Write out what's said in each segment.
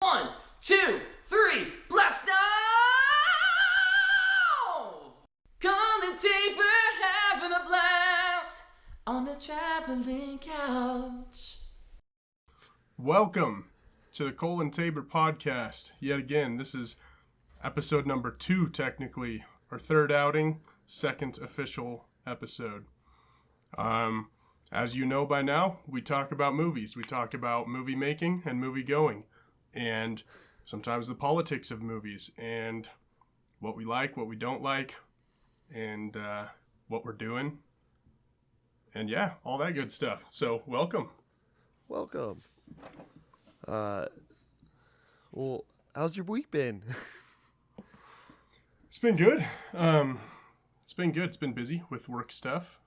1, 2, 3, blast off! Cole and Tabor having a blast on the traveling couch. Welcome to the Cole and Tabor podcast. Yet again, this is episode number 2, technically. Our third outing, second official episode. As you know by now, we talk about movies. We talk about movie making and movie going. And sometimes the politics of movies and what we like, what we don't like, and what we're doing. And yeah, all that good stuff. So welcome. Welcome. Well, how's your week been? It's been good. It's been good. It's been busy with work stuff.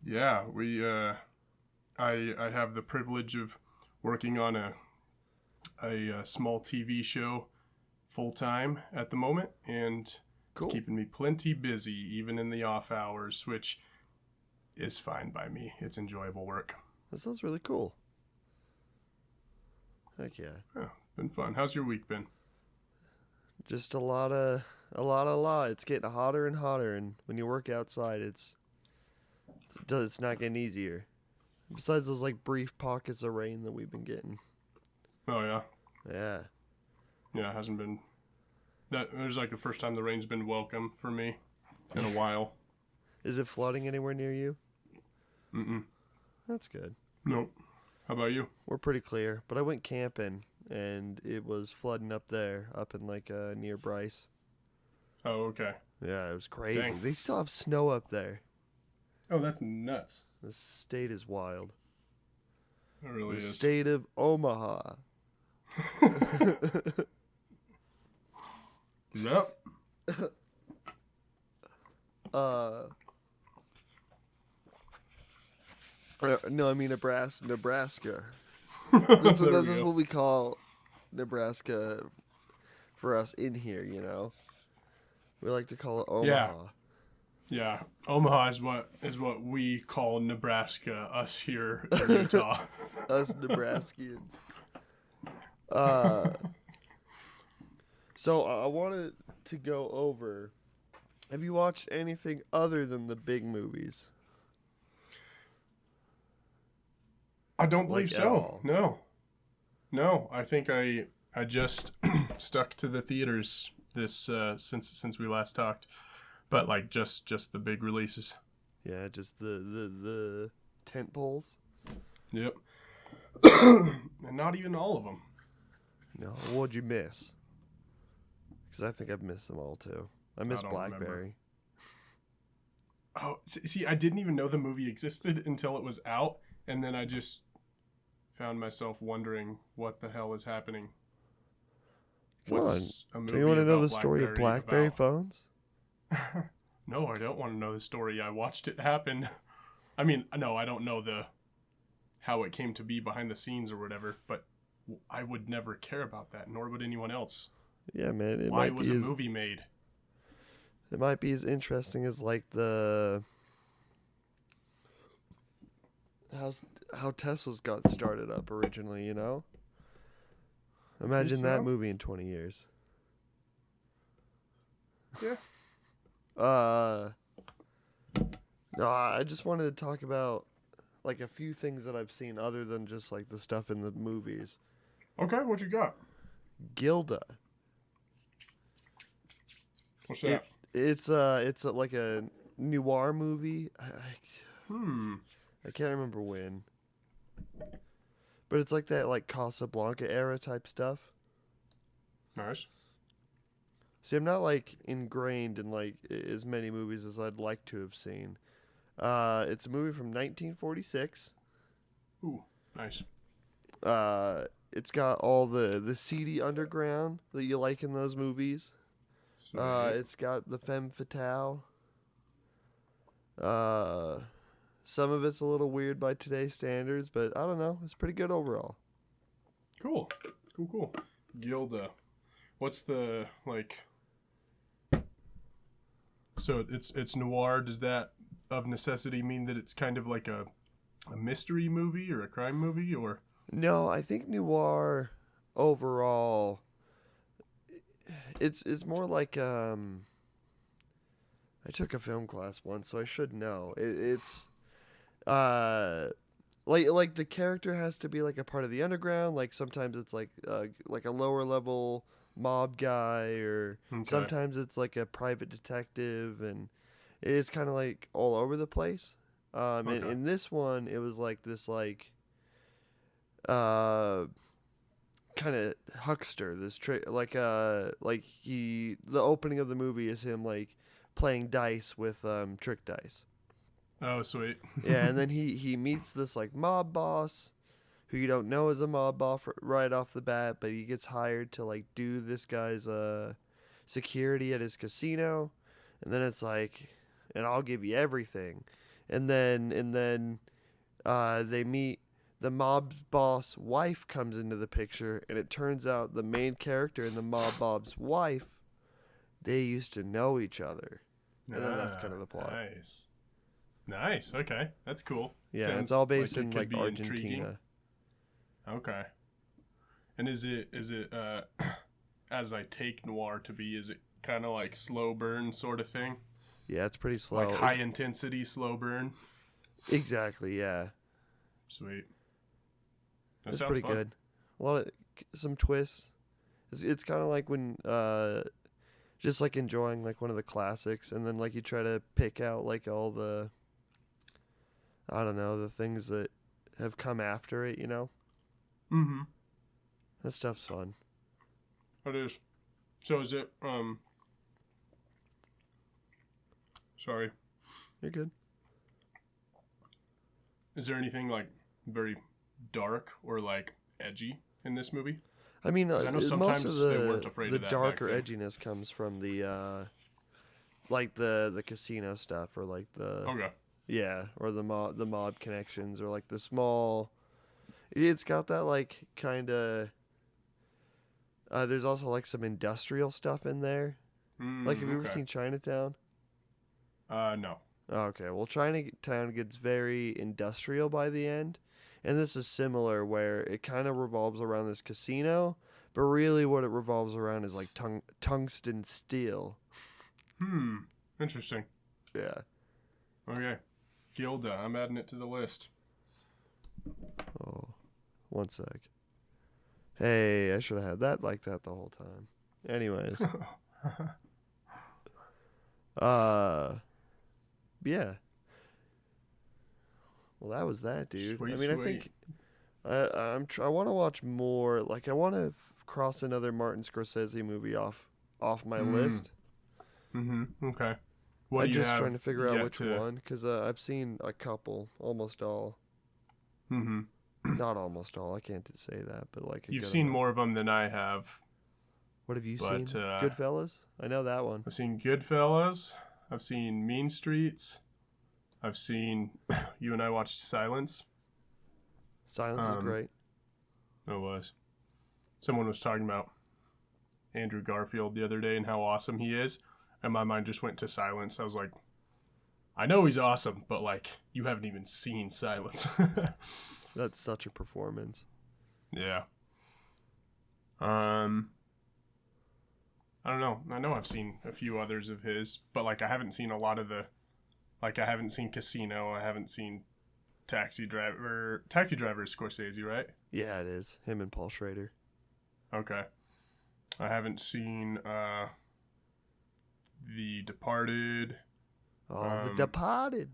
Yeah, I have the privilege of working on a small TV show full time at the moment, and Cool. It's keeping me plenty busy, even in the off hours, which is fine by me. It's enjoyable work. That sounds really cool. Heck yeah. Yeah, been fun. How's your week been? Just a lot. It's getting hotter and hotter, and when you work outside, it's not getting easier. Besides those like brief pockets of rain that we've been getting. Oh yeah, Yeah. yeah. It hasn't been. That it was like the first time the rain's been welcome for me in a while. Is it flooding anywhere near you? Mm-mm. That's good. Nope. How about you? We're pretty clear, but I went camping and it was flooding up there, up in like near Bryce. Oh, okay. Yeah, it was crazy. Dang. They still have snow up there. Oh, that's nuts. This state is wild. It really The is. state of Omaha. Yep. No, I mean Nebraska. That's That's what we call Nebraska for us in here, you know. We like to call it Omaha. Yeah, Omaha is what we call Nebraska. Us here in Utah. Us Nebraskans. So I wanted to go over. Have you watched anything other than the big movies? I don't believe Like, at so. all? No. I think I just stuck to the theaters this since we last talked, but like just the big releases. Yeah, just the tent poles. Yep. And not even all of them. No, what'd you miss? Because I think I've missed them all too. I missed don't remember. Blackberry. Oh, see, I didn't even know the movie existed until it was out, and then I just found myself wondering what the hell is happening. Come What's a on. movie Do you want to know about the story of BlackBerry BlackBerry about? phones? No, I don't want to know the story. I watched it happen. I mean, no, I don't know how it came to be behind the scenes or whatever, but I would never care about that, nor would anyone else. Yeah, man. Why was a movie made? It might be as interesting as like the how Tesla's got started up originally, you know? Imagine so? that movie in 20 years. Yeah. No, I just wanted to talk about like a few things that I've seen other than just like the stuff in the movies. Okay, what you got? Gilda. What's that? It's like a noir movie. I can't remember when. But it's like that like Casablanca era type stuff. Nice. See, I'm not like ingrained in like as many movies as I'd like to have seen. It's a movie from 1946. Ooh, nice. It's got all the seedy underground that you like in those movies. It's got the femme fatale. Some of it's a little weird by today's standards, but I don't know. It's pretty good overall. Cool. Gilda. What's the like? So it's noir. Does that of necessity mean that it's kind of like a mystery movie or a crime movie, or No, I think noir overall, it's more like I took a film class once, so I should know. It's uh like the character has to be like a part of the underground. Like sometimes it's like a lower level mob guy, or Okay. sometimes it's like a private detective, and it's kind of like all over the place. Okay. In this one, it was like this uh kind of huckster, this trick, like he the opening of the movie is him like playing dice with trick dice. Oh, sweet. Yeah, and then he meets this like mob boss who you don't know is a mob boss right off the bat, but he gets hired to like do this guy's security at his casino, and then it's like, and I'll give you everything, and then they meet. The mob boss wife comes into the picture, and it turns out the main character and the mob boss wife, they used to know each other, and then that's kind of the plot. Nice. Nice. Okay, that's cool. Yeah, Sounds it's all based it in could like be Argentina. intriguing. Okay. And is it as I take noir to be, is it kind of like slow burn sort of thing? Yeah, it's pretty slow. Like high intensity slow burn? Exactly. Yeah, Sweet. That it's sounds pretty fun. good. A lot of some twists. It's kind of like when just like enjoying like one of the classics, and then like you try to pick out like all the, I don't know, the things that have come after it. You know, Mm-hmm. that stuff's fun. It is. So is it sorry. You're good. Is there anything like very dark or like edgy in this movie? I mean, 'Cause I know most sometimes of they weren't afraid the of that darker back then. edginess comes from the like the casino stuff, or like the Okay. yeah, or the mob connections, or like the small. It's got that like kind of. There's also like some industrial stuff in there. Like, have you ever Okay. seen Chinatown? No. Oh, okay, well, Chinatown gets very industrial by the end, and this is similar, where it kind of revolves around this casino, but really what it revolves around is like tungsten steel. Interesting. Yeah. Okay. Gilda, I'm adding it to the list. Oh, one sec. Hey, I should have had that like that the whole time. Anyways. Yeah. Well, that was that, dude. Sweet, I mean, I think I want to watch more. Like, I want to cross another Martin Scorsese movie off my list. Okay. What I'm do you just have trying to figure out yet which to- one, because I've seen a couple, almost all. Mm-hmm. Not almost all. I can't say that, but like a You've good seen amount. more of them than I have. What have you but, seen? Goodfellas. I know that one. I've seen Goodfellas. I've seen Mean Streets. I've seen you and I watched Silence. Silence is great. It was. Someone was talking about Andrew Garfield the other day and how awesome he is, and my mind just went to Silence. I was like, I know he's awesome, but like, you haven't even seen Silence. That's such a performance. Yeah. I don't know. I know I've seen a few others of his, but like I haven't seen a lot of the, like I haven't seen Casino. I haven't seen Taxi Driver. Taxi Driver is Scorsese, right? Yeah, it is. Him and Paul Schrader. Okay. I haven't seen The Departed. Oh, The Departed.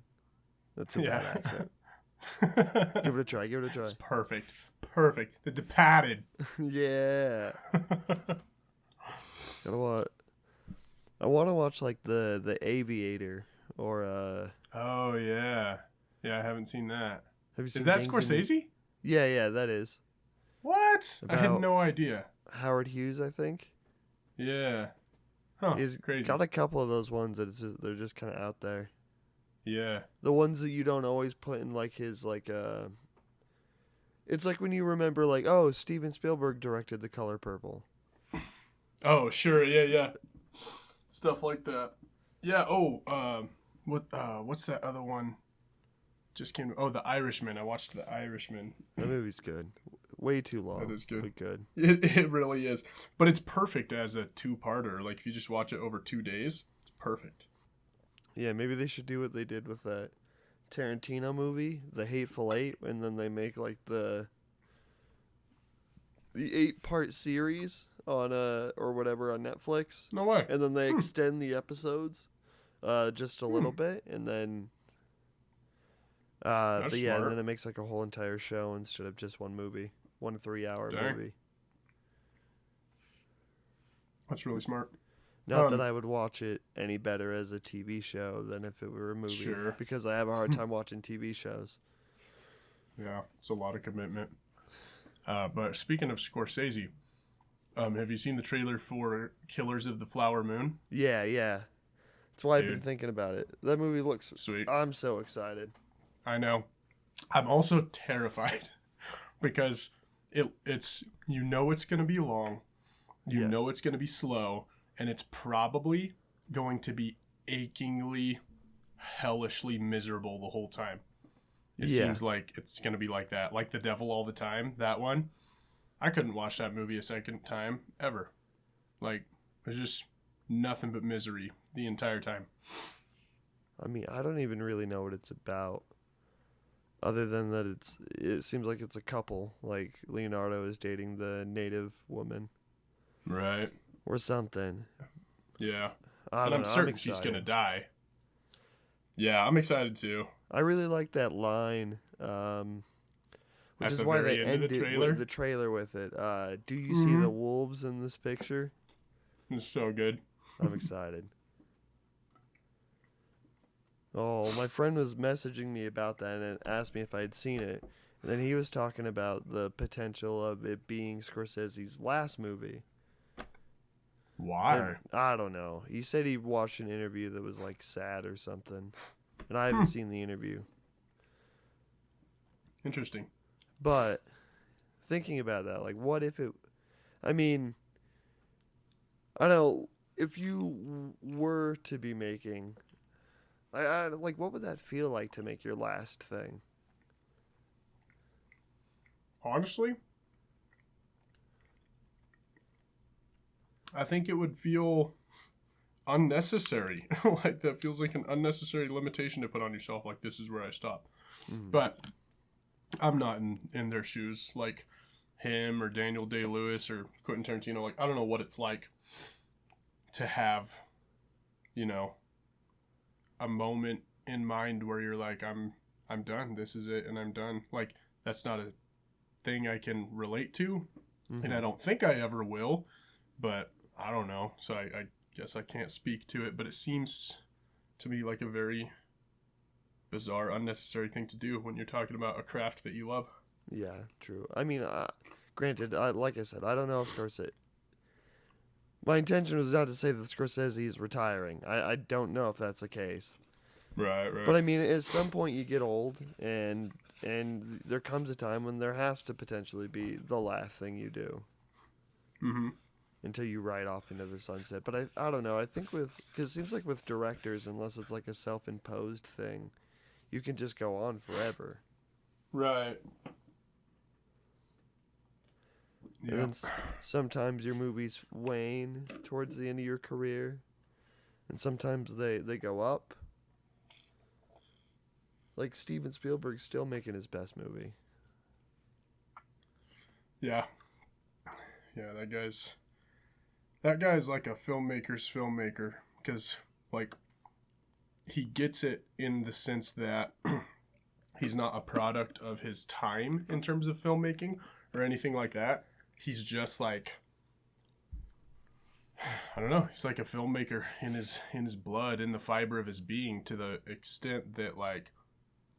That's a Yeah. bad accent. Give it a try. Give it a try. It's perfect. Perfect. The Departed. Yeah. I want to watch like the Aviator, or Oh yeah. Yeah, I haven't seen that. have you seen Is that Gangs in New- Scorsese? Yeah, that is What? I had About- no idea. Howard Hughes, I think. Yeah. Huh. He's Crazy. got a couple of those ones that they're just kind of out there. Yeah. The ones that you don't always put in like his like it's like when you remember like, oh, Steven Spielberg directed The Color Purple. Oh, sure. Yeah. Stuff like that. Yeah. Oh, what's that other one? Just came. Oh, The Irishman. I watched The Irishman. That movie's good. Way too long. That is good. But good. It really is. But it's perfect as a two-parter. Like, if you just watch it over 2 days, it's perfect. Yeah, maybe they should do what they did with that Tarantino movie, The Hateful Eight, and then they make like the 8-part series on or whatever on Netflix. No way. And then they extend the episodes just a little bit, and then That's but yeah, smart. and then it makes like a whole entire show instead of just one movie, 1 3-hour Dang. movie. That's really smart. Not that I would watch it any better as a TV show than if it were a movie, Sure. because I have a hard time watching TV shows. Yeah, it's a lot of commitment. But speaking of Scorsese, have you seen the trailer for Killers of the Flower Moon? Yeah. That's why I've been Dude. thinking about it. That movie looks Sweet. I'm so excited. I know. I'm also terrified because it's it's going to be long. You know it's going to be slow, and it's probably going to be achingly, hellishly miserable the whole time. It seems like it's going to be like that. Like The Devil All the Time, that one. I couldn't watch that movie a second time, ever. Like, there's just nothing but misery the entire time. I mean, I don't even really know what it's about, other than that it seems like it's a couple. Like, Leonardo is dating the native woman. Right. Or something. Yeah. I And don't I'm know. certain she's going to die. Yeah, I'm excited too. I really like that line, which At is the why very they end of the ended trailer? the trailer with it. Do you see the wolves in this picture? It's so good. I'm excited. Oh, my friend was messaging me about that and asked me if I had seen it. And then he was talking about the potential of it being Scorsese's last movie. Why? And I don't know. He said he watched an interview that was like sad or something. And I haven't seen the interview. Interesting. But thinking about that, like, what if it... I mean, I don't know. If you were to be making... like, what would that feel like to make your last thing? Honestly, I think it would feel unnecessary. Like, that feels like an unnecessary limitation to put on yourself. Like, this is where I stop. But I'm not in their shoes. Like him or Daniel Day-Lewis or Quentin Tarantino. Like, I don't know what it's like to have, a moment in mind where you're like, I'm done. This is it, and I'm done. Like, that's not a thing I can relate to, and I don't think I ever will. But I don't know. So I guess I can't speak to it. But it seems to me like a very bizarre, unnecessary thing to do when you're talking about a craft that you love. Yeah, true. I mean, granted, like I said, I don't know if Scorsese... My intention was not to say that Scorsese is retiring. I don't know if that's the case. Right. But I mean, at some point you get old, and there comes a time when there has to potentially be the last thing you do. Mm-hmm. Until you ride off into the sunset. But I don't know. I think because it seems like with directors, unless it's like a self-imposed thing, you can just go on forever. Right. And then sometimes your movies wane towards the end of your career, and sometimes they go up. Like Steven Spielberg's still making his best movie. Yeah. Yeah, that guy's like a filmmaker's filmmaker, because, like, he gets it in the sense that he's not a product of his time in terms of filmmaking or anything like that. He's just like, I don't know, he's like a filmmaker in his blood, in the fiber of his being, to the extent that, like,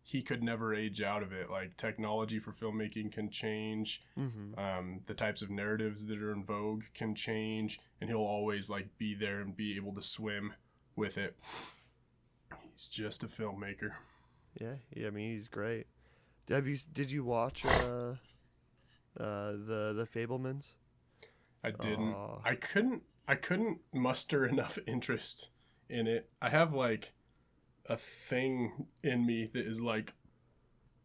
he could never age out of it. Like, technology for filmmaking can change. The types of narratives that are in vogue can change, and he'll always, like, be there and be able to swim with it. He's just a filmmaker. Yeah. I mean, he's great. Did you watch the Fabelmans? I didn't. I couldn't muster enough interest in it. I have, like, a thing in me that is like,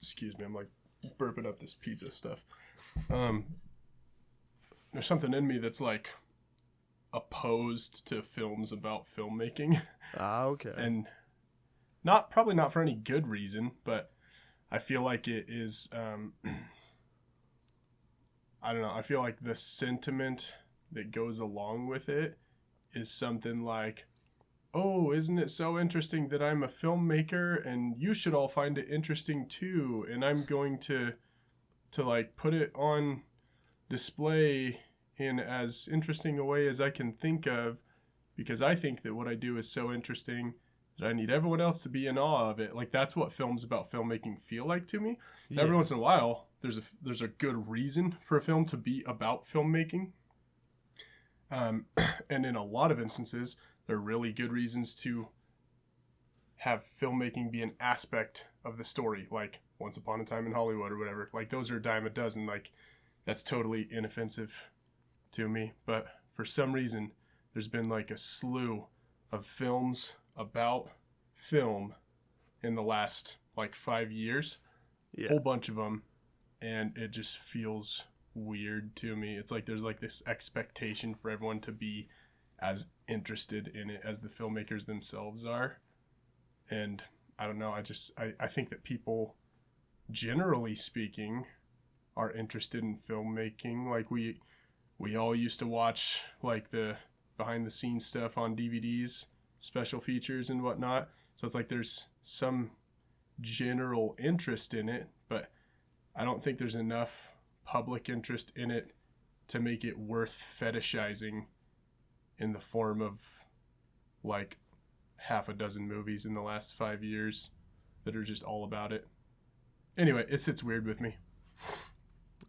excuse me, I'm like burping up this pizza stuff. There's something in me that's like opposed to films about filmmaking. Ah, okay. And probably not for any good reason, but I feel like it is, I don't know. I feel like the sentiment that goes along with it is something like, oh, isn't it so interesting that I'm a filmmaker and you should all find it interesting too. And I'm going to like put it on display in as interesting a way as I can think of, because I think that what I do is so interesting that I need everyone else to be in awe of it. Like, that's what films about filmmaking feel like to me. Yeah. Every once in a while, there's a good reason for a film to be about filmmaking. And in a lot of instances, there are really good reasons to have filmmaking be an aspect of the story, like Once Upon a Time in Hollywood or whatever. Like, those are a dime a dozen. Like, that's totally inoffensive to me. But for some reason, there's been like a slew of films about film in the last like 5 years. Yeah. Whole bunch of them. And it just feels weird to me. It's like there's like this expectation for everyone to be as interested in it as the filmmakers themselves are. And I don't know, I think that people, generally speaking, are interested in filmmaking. Like we all used to watch like the behind the scenes stuff on DVDs, special features and whatnot. So it's like there's some general interest in it, but I don't think there's enough public interest in it to make it worth fetishizing in the form of like half a dozen movies in the last 5 years that are just all about it. Anyway, it sits weird with me.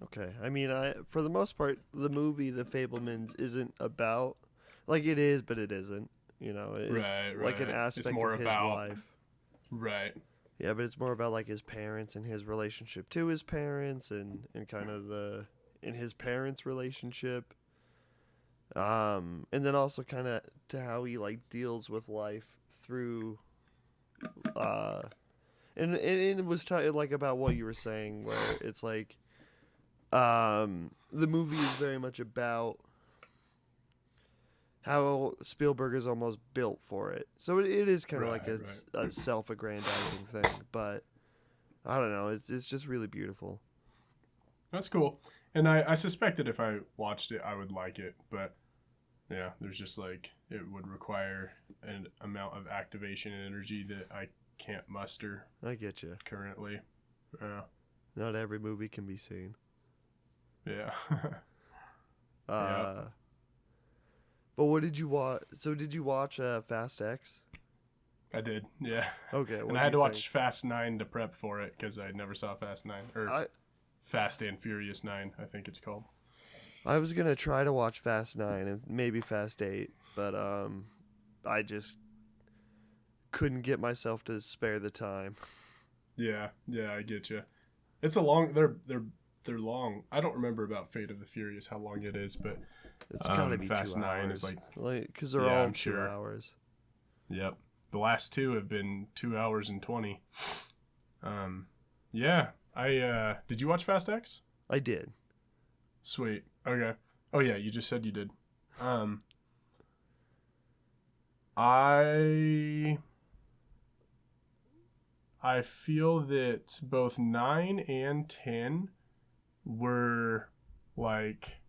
Okay. I mean, for the most part, the movie The Fabelmans isn't about, like, it is, but it isn't. You know, it's Right. like an aspect It's more of his about life. Right. Yeah, but it's more about like his parents and his relationship to his parents and kind of in his parents' relationship. And then also kind of to how he like deals with life through and it was like about what you were saying, where it's like the movie is very much about how Spielberg is almost built for it. So it is kind of like a self-aggrandizing thing, but I don't know. It's just really beautiful. That's cool. And I suspect that if I watched it, I would like it. But yeah, there's just like, it would require an amount of activation and energy that I can't muster I get you. currently. Yeah. Not every movie can be seen. Yeah. Yeah. But what did you watch? So did you watch Fast X? I did, yeah. Okay. And I had to watch Fast 9 to prep for it because I never saw Fast 9. Or Fast and Furious 9, I think it's called. I was going to try to watch Fast 9 and maybe Fast 8, but I just couldn't get myself to spare the time. Yeah, I get you. It's a long... They're long. I don't remember about Fate of the Furious, how long it is, but it's gotta be Fast 2 9 hours. is like because they're yeah, all I'm 2 sure. hours. Yep. The last 2 have been 2 hours and 20. Yeah. Did you watch Fast X? I did. Sweet. Okay. Oh yeah, you just said you did. I feel that both 9 and 10 were like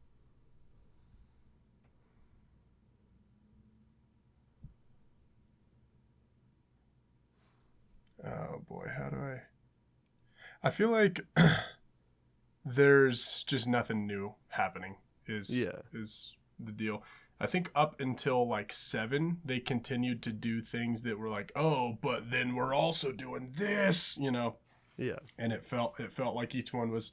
oh boy, how do I feel like there's just nothing new happening is the deal. I think up until like 7, they continued to do things that were like, oh, but then we're also doing this, you know? Yeah. And it felt like each one was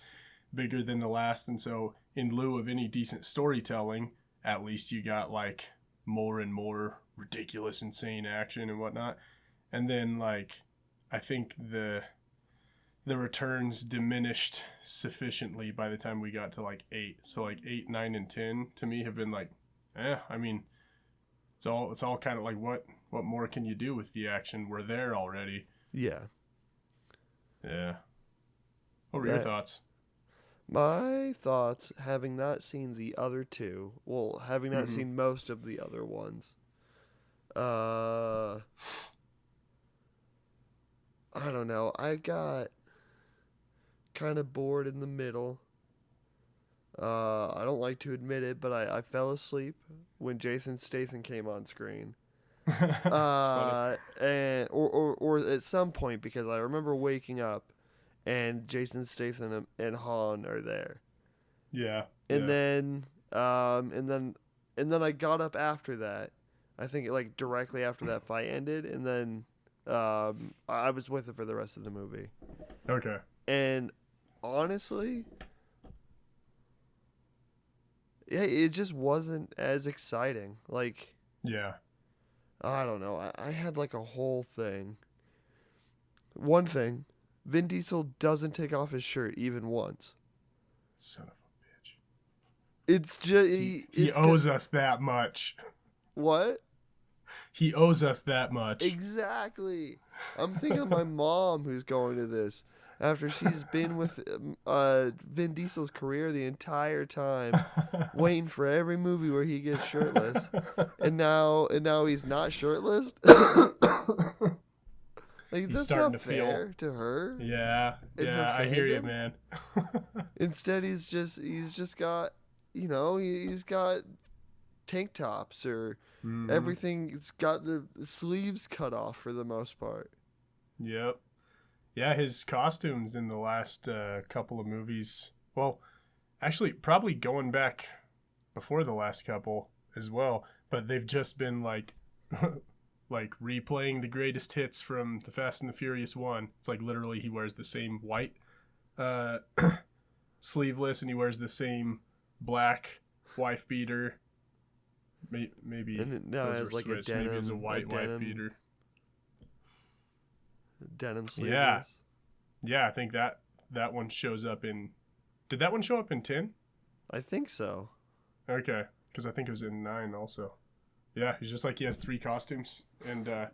bigger than the last. And so in lieu of any decent storytelling, at least you got like more and more ridiculous, insane action and whatnot. And then like, I think the returns diminished sufficiently by the time we got to like 8. So like 8, 9, and 10 to me have been like, I mean, it's all kind of like what more can you do with the action? We're there already. Yeah. Yeah. Oh, What were your thoughts? My thoughts, having not seen the other two, well, having not seen most of the other ones, I don't know. I got kind of bored in the middle. I don't like to admit it, but I fell asleep when Jason Statham came on screen. That's funny. And or at some point, because I remember waking up and Jason Statham and Han are there. Yeah. And yeah. then I got up after that. I think like directly after that fight ended, and then I was with it for the rest of the movie. Okay. And honestly, yeah, it just wasn't as exciting. Like, Yeah. I don't know. I had like a whole thing. One thing, Vin Diesel doesn't take off his shirt even once. Son of a bitch. It's just He owes us that much. What? He owes us that much. Exactly. I'm thinking of my mom who's going to this after she's been with Vin Diesel's career the entire time, waiting for every movie where he gets shirtless, and now he's not shirtless. Like, He's that's starting not to feel fair to her. Yeah. In her Yeah, I hear you, fandom? man. Instead, he's just got, he's got tank tops or everything. It's got the sleeves cut off for the most part. Yep. Yeah, his costumes in the last couple of movies. Well, actually, probably going back before the last couple as well. But they've just been like, like replaying the greatest hits from the Fast and the Furious 1. It's like literally he wears the same white sleeveless, and he wears the same black wife beater. Maybe And now it those has were like a switched. Maybe it's a denim, white wife beater. denim sleeveless. Yeah. Yeah, I think that one shows up in... Did that one show up in 10? I think so. Okay, because I think it was in 9 also. Yeah, he's just like he has 3 costumes. And I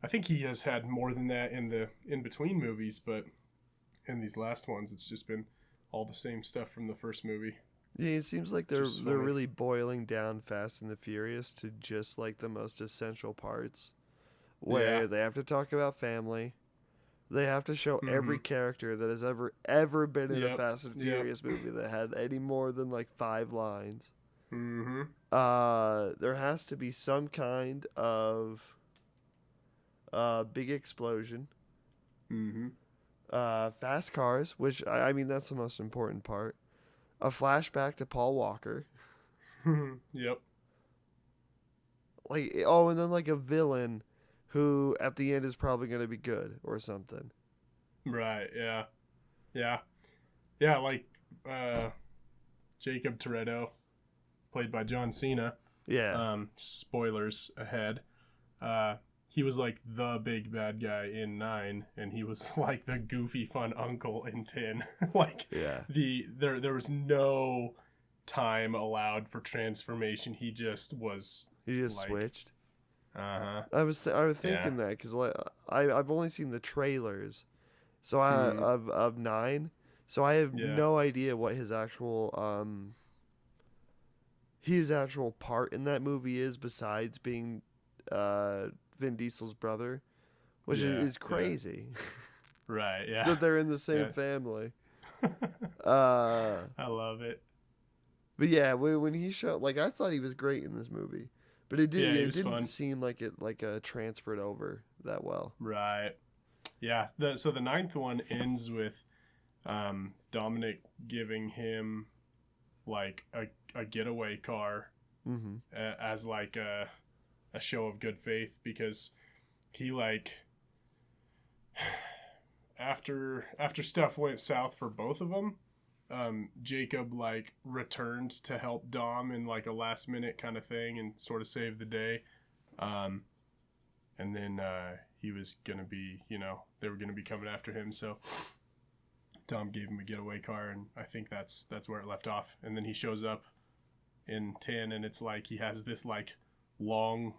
think he has had more than that in the in-between movies, but in these last ones, it's just been all the same stuff from the first movie. Yeah, it seems like they're Just funny. really boiling down Fast and the Furious to just like the most essential parts, where Yeah. they have to talk about family. They have to show every character that has ever been in a Yep. Fast and Furious movie that had any more than like 5 lines. Mm-hmm. There has to be some kind of big explosion. Mm-hmm. Fast cars, which I mean that's the most important part. A flashback to Paul Walker. Yep. Like, oh, and then like a villain who at the end is probably going to be good or something. Right, yeah. Yeah. Yeah, like Jacob Toretto, played by John Cena. Yeah. Spoilers ahead. He was like the big bad guy in 9, and he was like the goofy fun uncle in 10. Like, Yeah. There was no time allowed for transformation. He just was. He just like, switched. Uh-huh. I was thinking that because like I've only seen the trailers, so of 9, so I have no idea what his actual part in that movie is besides being Vin Diesel's brother, which is crazy. Right, yeah. That they're in the same family. I love it. But yeah, when he showed, like, I thought he was great in this movie, but it didn't fun. seem like it transferred over that well. Right. Yeah. So the 9th one ends with Dominic giving him like a getaway car as like a show of good faith, because he like after stuff went south for both of them, Jacob like returned to help Dom in like a last minute kind of thing and sort of save the day. And then he was gonna be, they were gonna be coming after him, so Dom gave him a getaway car, and I think that's where it left off. And then he shows up in 10, and it's like he has this like long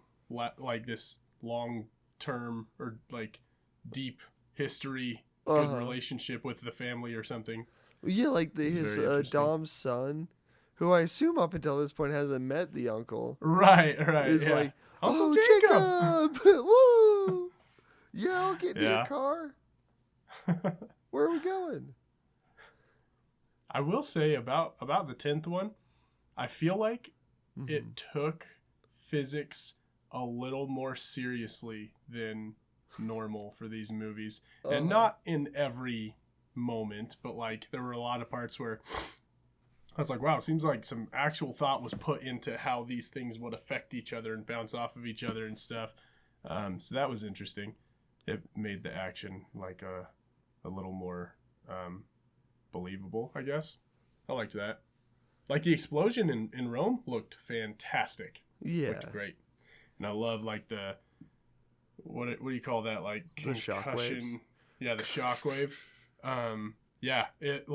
term or like deep history good relationship with the family or something. Yeah, like It's his very interesting. Dom's son, who I assume up until this point hasn't met the uncle, Right, is yeah. like, Uncle oh, Jacob! Woo! Yeah, I'll get me Yeah. a car. Where are we going? I will say about the 10th one, I feel like it took physics a little more seriously than normal for these movies. And not in every moment, but like there were a lot of parts where I was like, wow, it seems like some actual thought was put into how these things would affect each other and bounce off of each other and stuff. So that was interesting. It made the action like a little more believable, I guess. I liked that. Like the explosion in Rome looked fantastic. Yeah. Looked great. And I love like the what do you call that? Like The shockwaves? concussion. Yeah, the shockwave. Yeah, it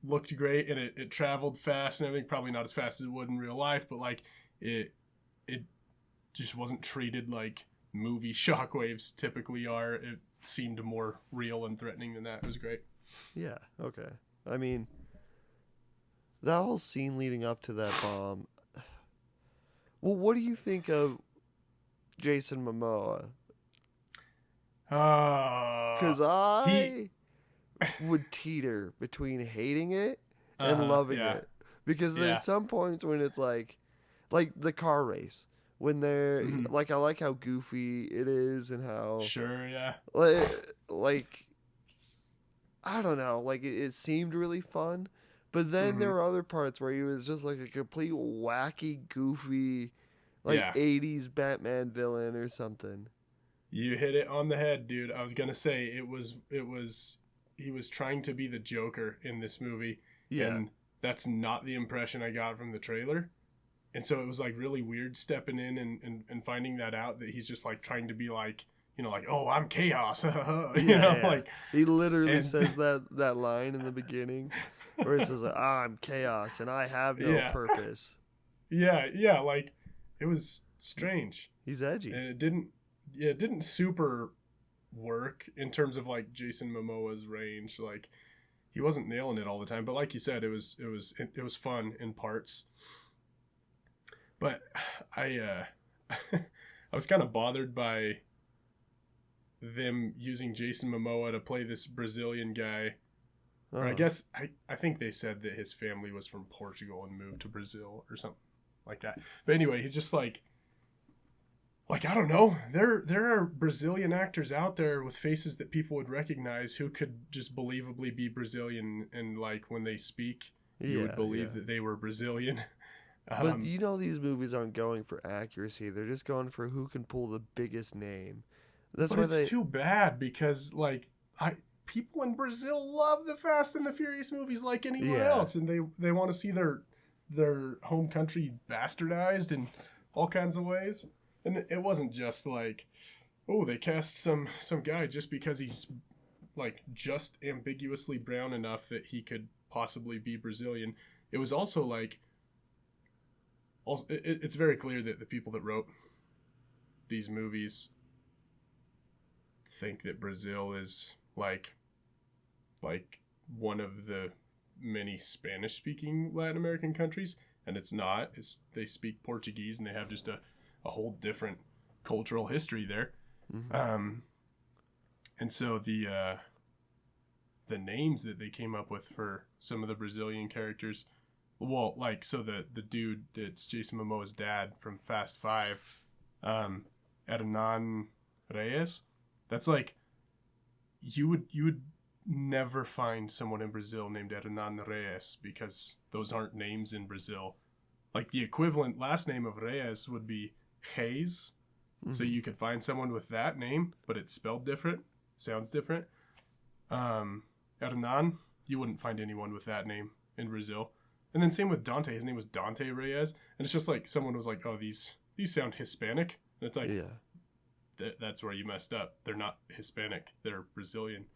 looked great and it traveled fast and everything. Probably not as fast as it would in real life, but like it just wasn't treated like movie shockwaves typically are. It seemed more real and threatening than that. It was great. Yeah, okay. I mean, that whole scene leading up to that bomb. Well, what do you think of Jason Momoa? Because I would teeter between hating it and loving it. Because there's some points when it's like the car race. When they're, like, I like how goofy it is and how... Sure, yeah. Like I don't know, like, it seemed really fun. But then there were other parts where he was just, like, a complete wacky, goofy, like, 80s Batman villain or something. You hit it on the head, dude. I was gonna say he was trying to be the Joker in this movie, and that's not the impression I got from the trailer. And so it was like really weird stepping in and finding that out that he's just like trying to be like, you know, like, oh, I'm chaos, like he literally says that line in the beginning where he says, I'm chaos and I have no purpose. Yeah, like it was strange. He's edgy, and it didn't super work in terms of like Jason Momoa's range. Like he wasn't nailing it all the time, but like you said, it was fun in parts. But I was kind of bothered by them using Jason Momoa to play this Brazilian guy. Or I guess I think they said that his family was from Portugal and moved to Brazil or something like that. But anyway, he's just like I don't know. There are Brazilian actors out there with faces that people would recognize who could just believably be Brazilian, and like when they speak, you would believe that they were Brazilian. But you know, these movies aren't going for accuracy. They're just going for who can pull the biggest name. That's why it's too bad because like people in Brazil love the Fast and the Furious movies like anyone else, and they want to see their home country bastardized in all kinds of ways. And it wasn't just like, oh, they cast some guy just because he's like just ambiguously brown enough that he could possibly be Brazilian. It was also like, it's very clear that the people that wrote these movies think that Brazil is like one of the many Spanish-speaking Latin American countries, and it's not. They speak Portuguese, and they have just a whole different cultural history there. And so the names that they came up with for some of the Brazilian characters, well, like, so the dude that's Jason Momoa's dad from Fast 5, Hernan Reyes, that's like, you would never find someone in Brazil named Hernan Reyes, because those aren't names in Brazil. Like, the equivalent last name of Reyes would be Reis, so you could find someone with that name, but it's spelled different, sounds different. Hernan, you wouldn't find anyone with that name in Brazil. And then same with Dante. His name was Dante Reyes. And it's just like someone was like, oh, these sound Hispanic. And it's like, that's where you messed up. They're not Hispanic. They're Brazilian.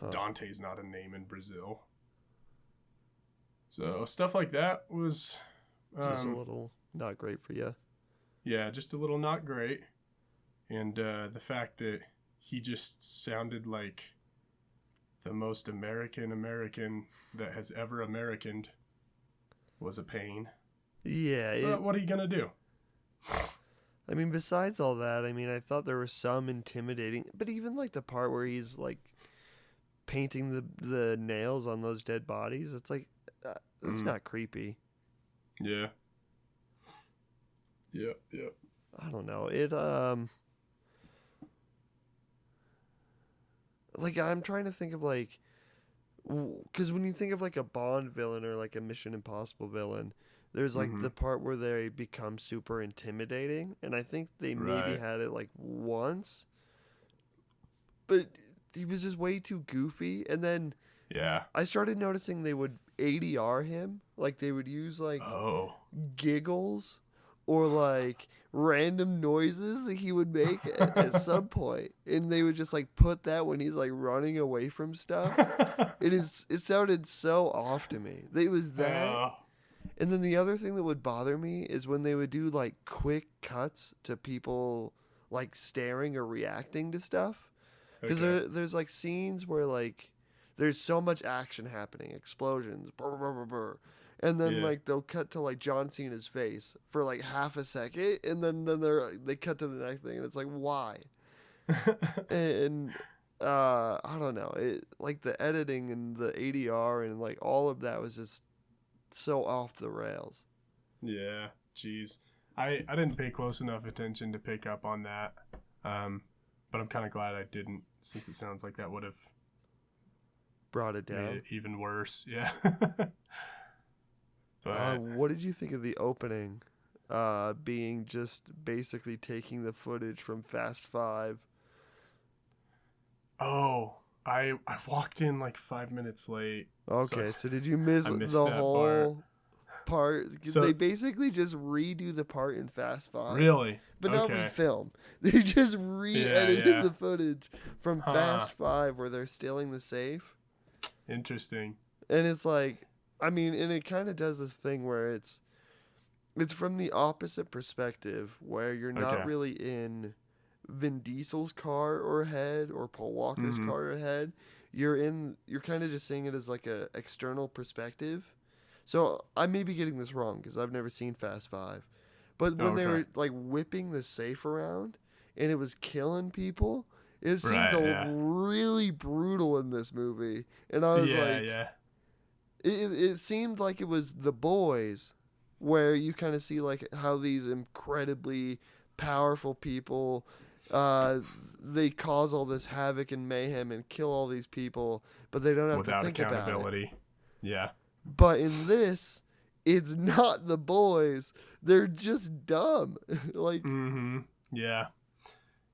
Dante's not a name in Brazil. So stuff like that was... just a little not great for you. Yeah, just a little not great. And the fact that he just sounded like the most American that has ever Americaned. Was a pain. Yeah. But what are you going to do? I mean, besides all that, I mean, I thought there was some intimidating, but even like the part where he's like painting the nails on those dead bodies, it's like, it's not creepy. Yeah. Yeah. I don't know. Like, I'm trying to think of like, because when you think of like a Bond villain or like a Mission Impossible villain, there's like the part where they become super intimidating, and I think they maybe had it like once, but he was just way too goofy. And then I started noticing they would ADR him, like they would use like giggles or like random noises that he would make at some point, and they would just like put that when he's like running away from stuff. It sounded so off to me. It was that. And then the other thing that would bother me is when they would do like quick cuts to people like staring or reacting to stuff. Because there's like scenes where like there's so much action happening, explosions, brr, brr, brr, brr. And then like they'll cut to like John Cena's face for like half a second, and then they cut to the next thing, and it's like, why? and I don't know, it like the editing and the ADR and like all of that was just so off the rails. Yeah, jeez. I didn't pay close enough attention to pick up on that, but I'm kind of glad I didn't, since it sounds like that would have brought it down. Made it even worse. Yeah. What did you think of the opening being just basically taking the footage from Fast 5? Oh, I walked in like 5 minutes late. Okay, so did you miss the whole part? So, they basically just redo the part in Fast 5. Really? But not refilm. They just re-edited the footage from Fast 5 where they're stealing the safe. Interesting. And it's like, I mean, and it kind of does this thing where it's from the opposite perspective, where you're not really in Vin Diesel's car or head or Paul Walker's car or head. You're kind of just seeing it as like a external perspective. So I may be getting this wrong because I've never seen Fast 5. But when they were like whipping the safe around and it was killing people, it seemed really brutal in this movie. And I was it seemed like it was The Boys, where you kind of see like how these incredibly powerful people, they cause all this havoc and mayhem and kill all these people, but they don't have to think accountability. About it. Yeah. But in this, it's not The Boys. They're just dumb. Like. Yeah.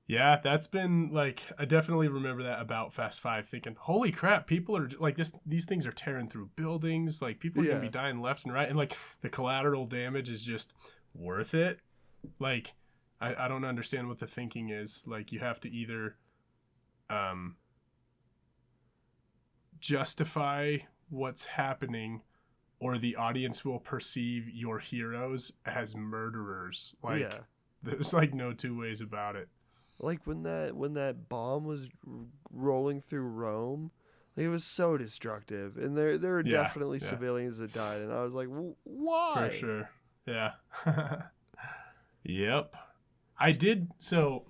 Yeah, that's been, like, I definitely remember that about Fast 5, thinking, holy crap, people are, like, these things are tearing through buildings, like, people are going to be dying left and right, and, like, the collateral damage is just worth it. Like, I don't understand what the thinking is. Like, you have to either justify what's happening, or the audience will perceive your heroes as murderers. Like, there's, like, no two ways about it. Like when that bomb was rolling through Rome, it was so destructive, and there were definitely civilians that died, and I was like, why? For sure, yeah. Yep, I did. So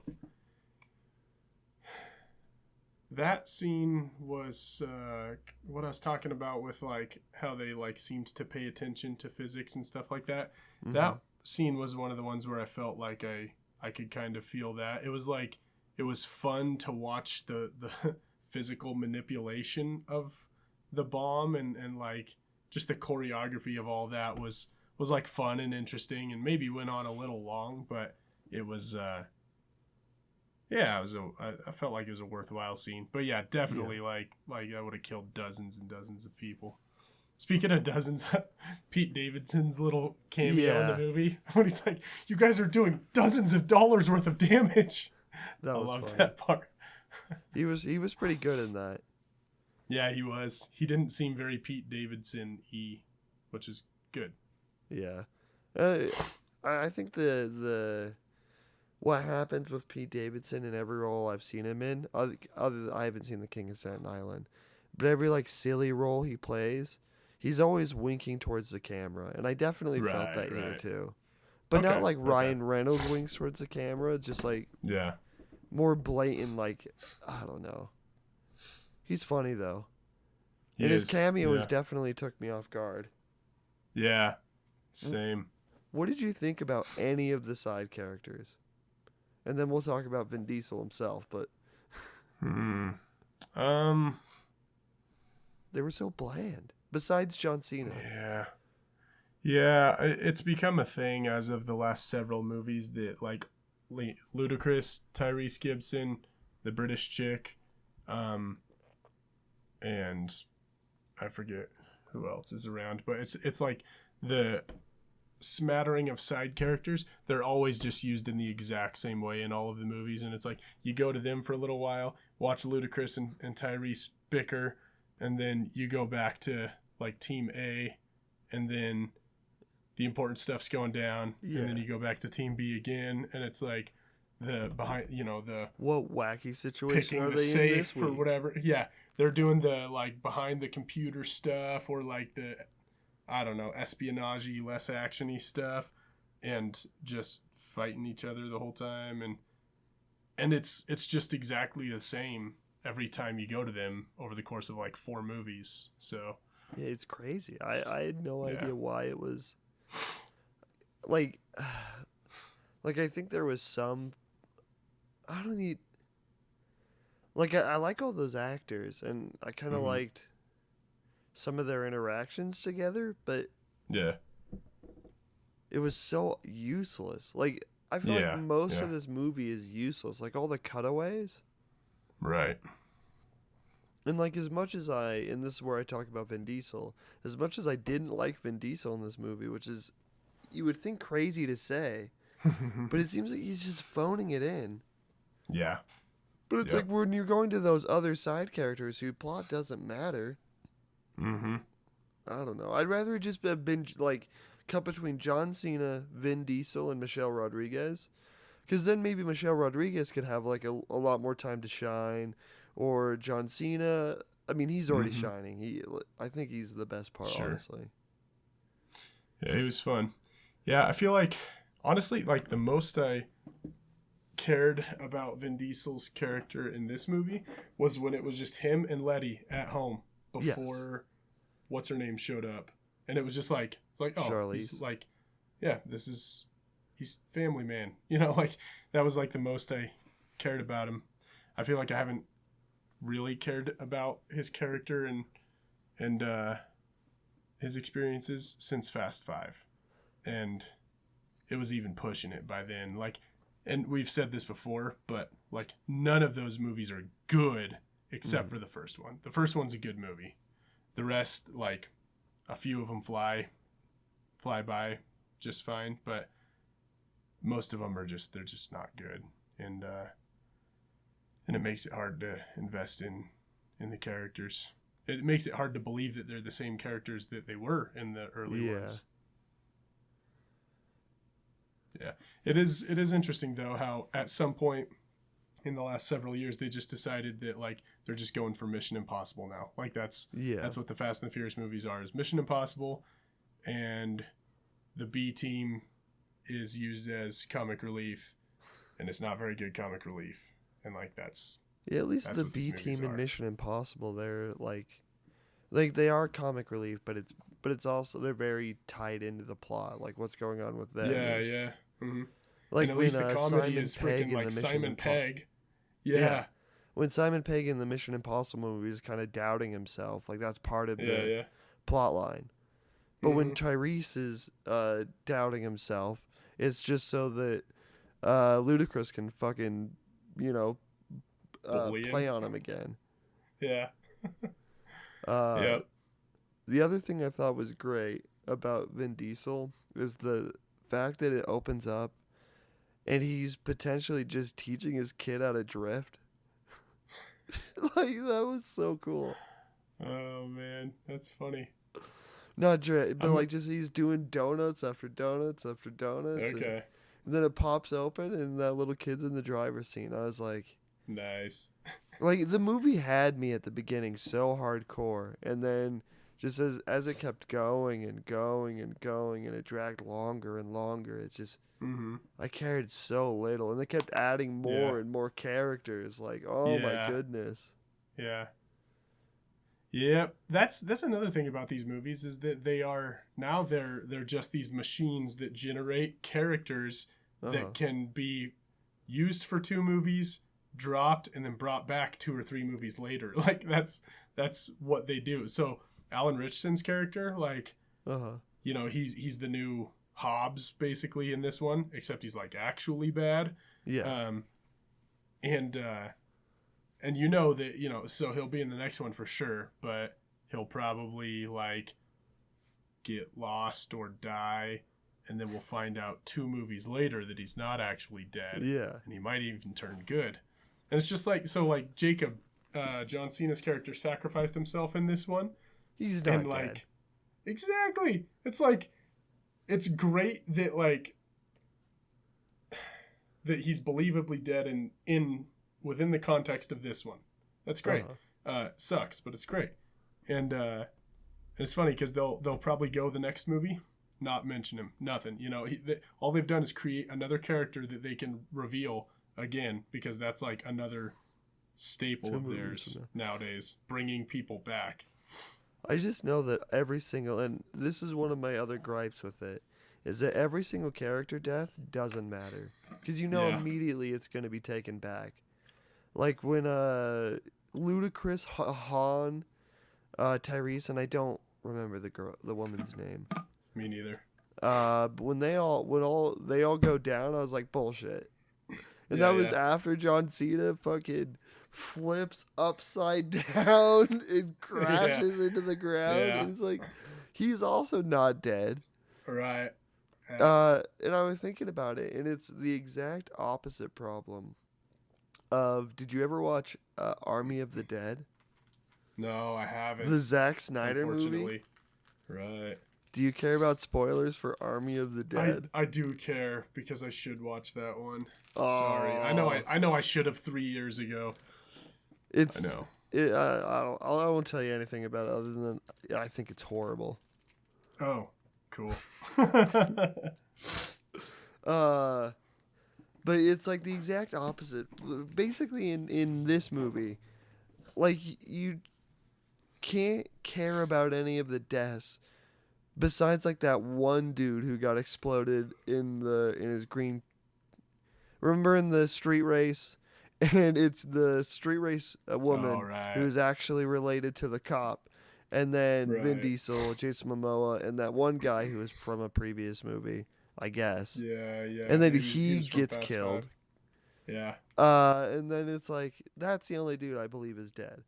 that scene was what I was talking about with like how they like seemed to pay attention to physics and stuff like that. That scene was one of the ones where I felt like I could kind of feel that. It was like, it was fun to watch the physical manipulation of the bomb and like just the choreography of all that was like fun and interesting, and maybe went on a little long, but it was I felt like it was a worthwhile scene. But yeah, definitely like I would have killed dozens and dozens of people. Speaking of dozens, Pete Davidson's little cameo in the movie, when he's like, you guys are doing dozens of dollars worth of damage. I love that part. He was pretty good in that. Yeah, he was. He didn't seem very Pete Davidson-y, which is good. Yeah. I think one what happens with Pete Davidson in every role I've seen him in. I haven't seen The King of Staten Island, but every like silly role he plays, he's always winking towards the camera, and I definitely felt that here too. But not like Ryan Reynolds winks towards the camera, just like more blatant. Like I don't know. He's funny though, and his cameos definitely took me off guard. Yeah, same. What did you think about any of the side characters? And then we'll talk about Vin Diesel himself, but they were so bland. Besides John Cena. Yeah. Yeah, it's become a thing as of the last several movies that like Ludacris, Tyrese Gibson, the British chick, and I forget who else is around, but it's like the smattering of side characters, they're always just used in the exact same way in all of the movies, and it's like you go to them for a little while, watch Ludacris and Tyrese bicker, and then you go back to like Team A, and then the important stuff's going down, and then you go back to Team B again, and it's like the behind, the what wacky situation picking are the they safe in this or week? whatever. Yeah, they're doing the like behind the computer stuff, or like the espionage-y, less action-y stuff, and just fighting each other the whole time, and it's just exactly the same every time you go to them over the course of like 4 movies. So yeah, it's crazy. I had no idea why it was like I think there was some I like all those actors, and I kind of liked some of their interactions together, but it was so useless. Like I feel like most of this movie is useless. Like all the cutaways. Right. And like as much as and this is where I talk about Vin Diesel, as much as I didn't like Vin Diesel in this movie, which is you would think crazy to say, but it seems like he's just phoning it in. Yeah. But it's like when you're going to those other side characters whose plot doesn't matter. Mm-hmm. I don't know. I'd rather just have been like cut between John Cena, Vin Diesel, and Michelle Rodriguez, because then maybe Michelle Rodriguez could have like a lot more time to shine, or John Cena. I mean, he's already shining. I think he's the best part, honestly. Yeah, he was fun. Yeah, I feel like honestly, like the most I cared about Vin Diesel's character in this movie was when it was just him and Letty at home before what's her name showed up, and it was just like oh, Charlize. he's like, he's family man, like that was like the most I cared about him. I feel like I haven't really cared about his character and his experiences since Fast 5, and it was even pushing it by then. Like, and we've said this before, but like none of those movies are good except for the first one. The first one's a good movie. The rest, like a few of them fly by just fine, but most of them they're just not good, and it makes it hard to invest in the characters. It makes it hard to believe that they're the same characters that they were in the early ones. Yeah, it is interesting though how at some point in the last several years they just decided that like they're just going for Mission Impossible now. Like that's what the Fast and the Furious movies are, is Mission Impossible, and the B team is used as comic relief, and it's not very good comic relief, and like that's at least the B team in Mission Impossible, they're like they are comic relief, but it's also they're very tied into the plot, like what's going on with them. Yeah. Mm-hmm. Like and at least the comedy Simon is Pegg freaking like Simon Pegg. Yeah. When Simon Pegg in the Mission Impossible movie is kind of doubting himself, like that's part of the plot line. But when Tyrese is doubting himself, it's just so that Ludacris can fucking, play on him again. Yeah. The other thing I thought was great about Vin Diesel is the fact that it opens up and he's potentially just teaching his kid how to drift. Like, that was so cool. Oh, man. That's funny. Not drift, but like just he's doing donuts after donuts after donuts. Okay. And then it pops open, and that little kid's in the driver's seat. I was like, Nice. like the movie had me at the beginning so hardcore, and then just as it kept going and going and going, and it dragged longer and longer, it's just Mm-hmm. I cared so little, and they kept adding more Yeah. and more characters. Like, oh my Yeah. goodness. Yeah. Yeah, that's another thing about these movies is that they're just these machines that generate characters Uh-huh. that can be used for 2 movies, dropped, and then brought back 2 or 3 movies later. Like that's what they do. So Alan Richardson's character, like, Uh-huh. he's the new Hobbs basically in this one, except he's like actually bad. Yeah. And that, so he'll be in the next one for sure, but he'll probably like get lost or die, and then we'll find out 2 movies later that he's not actually dead. Yeah. And he might even turn good. And it's just like, so like Jacob, John Cena's character sacrificed himself in this one. He's not And dead. like, exactly. It's like, it's great that like, that he's believably dead in within the context of this one. That's great. Sucks, but it's great. And it's funny because they'll probably go the next movie, not mention him, nothing. All they've done is create another character that they can reveal again, because that's like another staple 2 of movies theirs from nowadays, bringing people back. I just know that every single, and this is one of my other gripes with it, is that every single character death doesn't matter. Because Yeah. immediately it's going to be taken back. Like when Ludacris, Han, Tyrese, and I don't remember the woman's name. Me neither. But when they all go down, I was like, bullshit. And Yeah, that was yeah. after John Cena fucking flips upside down and crashes into the ground. Yeah. And it's like, he's also not dead. Right. And I was thinking about it, and it's the exact opposite problem of, did you ever watch Army of the Dead? No, I haven't. The Zack Snyder movie? Unfortunately. Right. Do you care about spoilers for Army of the Dead? I do care because I should watch that one. Oh. Sorry. I know I should have 3 years ago. It's, I know. I won't tell you anything about it other than I think it's horrible. Oh, cool. But it's like the exact opposite. Basically, in this movie, like, you can't care about any of the deaths besides like that one dude who got exploded in his green. Remember in the street race, and it's the street race woman Oh, right. who's actually related to the cop, and then Vin Right. Diesel, Jason Momoa, and that one guy who was from a previous movie, I guess. Yeah. And then He he was from gets Fast killed. Five. Yeah. And then it's like, that's the only dude I believe is dead.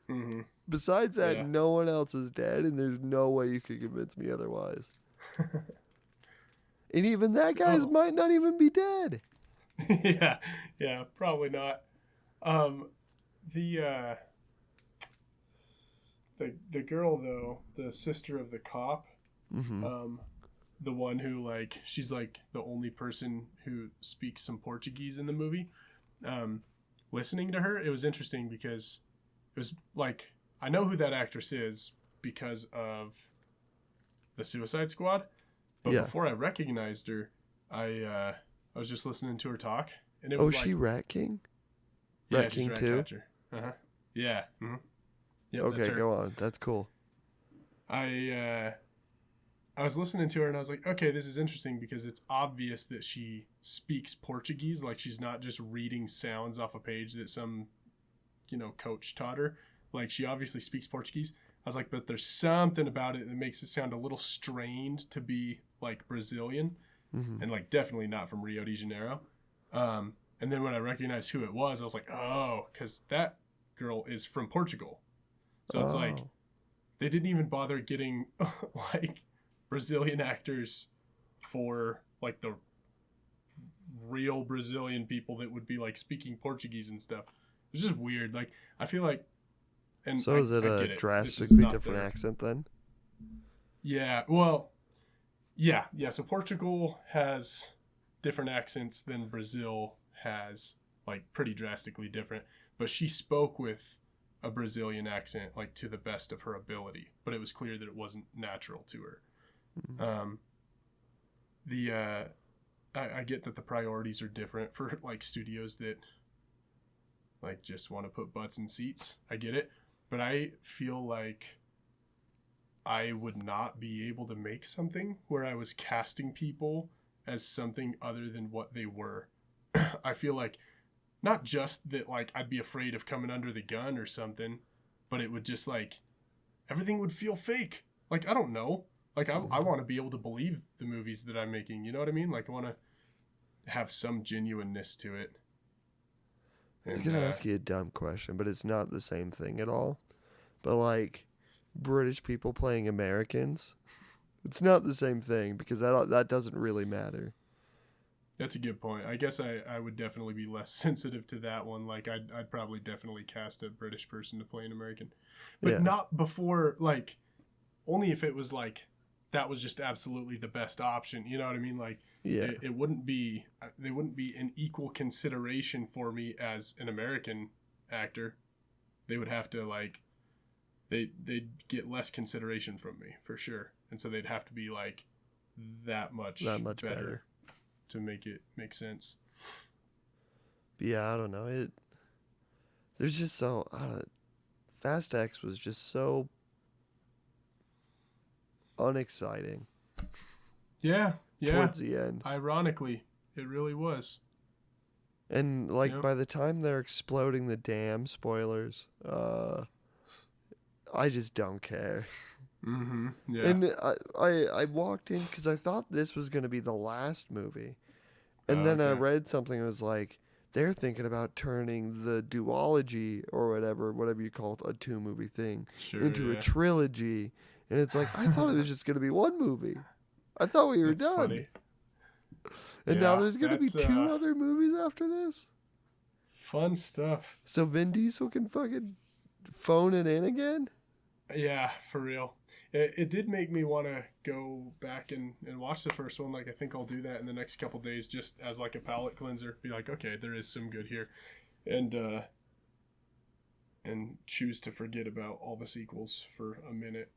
Mm-hmm. Besides that, Yeah. no one else is dead, and there's no way you could convince me otherwise. And even that guy's might not even be dead. yeah, probably not. The girl though, the sister of the cop, Mm-hmm. the one who like she's like the only person who speaks some Portuguese in the movie. Listening to her, it was interesting because it was like, I know who that actress is because of the Suicide Squad, but Yeah. before I recognized her, I was just listening to her talk, and it Oh, was is like, she Rat King? yeah, Rat she's King too? Ratcatcher. Uh-huh. Yeah. Mm-hmm. Yep, that's Okay, her. go on. That's cool. I was listening to her and I was like, okay, this is interesting because it's obvious that she speaks Portuguese. Like, she's not just reading sounds off a page that some, coach taught her. Like, she obviously speaks Portuguese. I was like, but there's something about it that makes it sound a little strained to be like Brazilian, Mm-hmm. and like definitely not from Rio de Janeiro. And then when I recognized who it was, I was like, oh, because that girl is from Portugal. So it's like, they didn't even bother getting like Brazilian actors for like the real Brazilian people that would be like speaking Portuguese and stuff. It was just weird. Like, I feel like, and So is it I a get it. This is drastically not different their- accent then? Yeah, well, yeah. So Portugal has different accents than Brazil has, like pretty drastically different. But she spoke with a Brazilian accent, like to the best of her ability. But it was clear that it wasn't natural to her. Mm-hmm. I get that the priorities are different for like studios that like just want to put butts in seats. I get it. But I feel like I would not be able to make something where I was casting people as something other than what they were. I feel like not just that like I'd be afraid of coming under the gun or something, but it would just like everything would feel fake. Like I don't know. Like I want to be able to believe the movies that I'm making. You know what I mean? Like I want to have some genuineness to it. I was going to ask you a dumb question, but it's not the same thing at all. But like British people playing Americans, it's not the same thing because that doesn't really matter. That's a good point. I guess I would definitely be less sensitive to that one. Like I'd probably definitely cast a British person to play an American, but not before like only if it was like that was just absolutely the best option. You know what I mean? Like it wouldn't be they wouldn't be an equal consideration for me as an American actor. They would have to like they'd get less consideration from me for sure, and so they'd have to be like that much better to make it make sense. But yeah, I don't know. There's just so Fast X was just so unexciting. Yeah. Towards the end. Ironically, it really was. And like by the time they're exploding the dam, spoilers, I just don't care. Mm-hmm. Yeah. And I walked in because I thought this was going to be the last movie. And then I read something that was like, they're thinking about turning the duology or whatever you call it, a 2-movie thing, into a trilogy. And it's like, I thought it was just going to be 1 movie. I thought we were done. Funny. And now there's going to be 2 other movies after this? Fun stuff. So Vin Diesel can fucking phone it in again? Yeah, for real. It did make me want to go back and watch the first one. Like, I think I'll do that in the next couple days just as like a palate cleanser. Be like, okay, there is some good here. And choose to forget about all the sequels for a minute.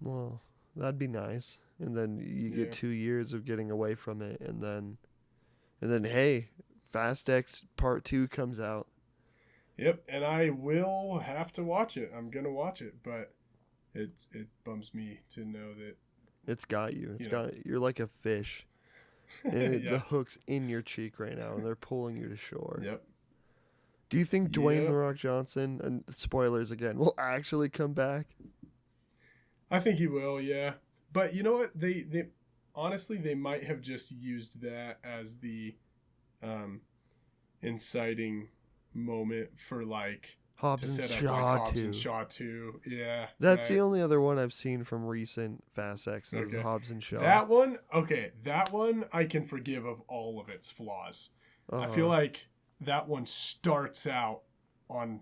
Well, that'd be nice. And then you get 2 years of getting away from it. And then hey, Fast X Part 2 comes out. Yep, and I will have to watch it. I'm going to watch it, but it bums me to know that it's got you. You're like a fish. And the hook's in your cheek right now, and they're pulling you to shore. Yep. Do you think Dwayne "The Rock" Johnson, and spoilers again, will actually come back? I think he will, yeah. But you know what? They honestly, they might have just used that as the inciting moment for like Hobbs to and set Shaw up like Hobbs 2. and Shaw 2. Yeah. That's the only other one I've seen from recent Fast X is Hobbs and Shaw. That one I can forgive of all of its flaws. I feel like that one starts out on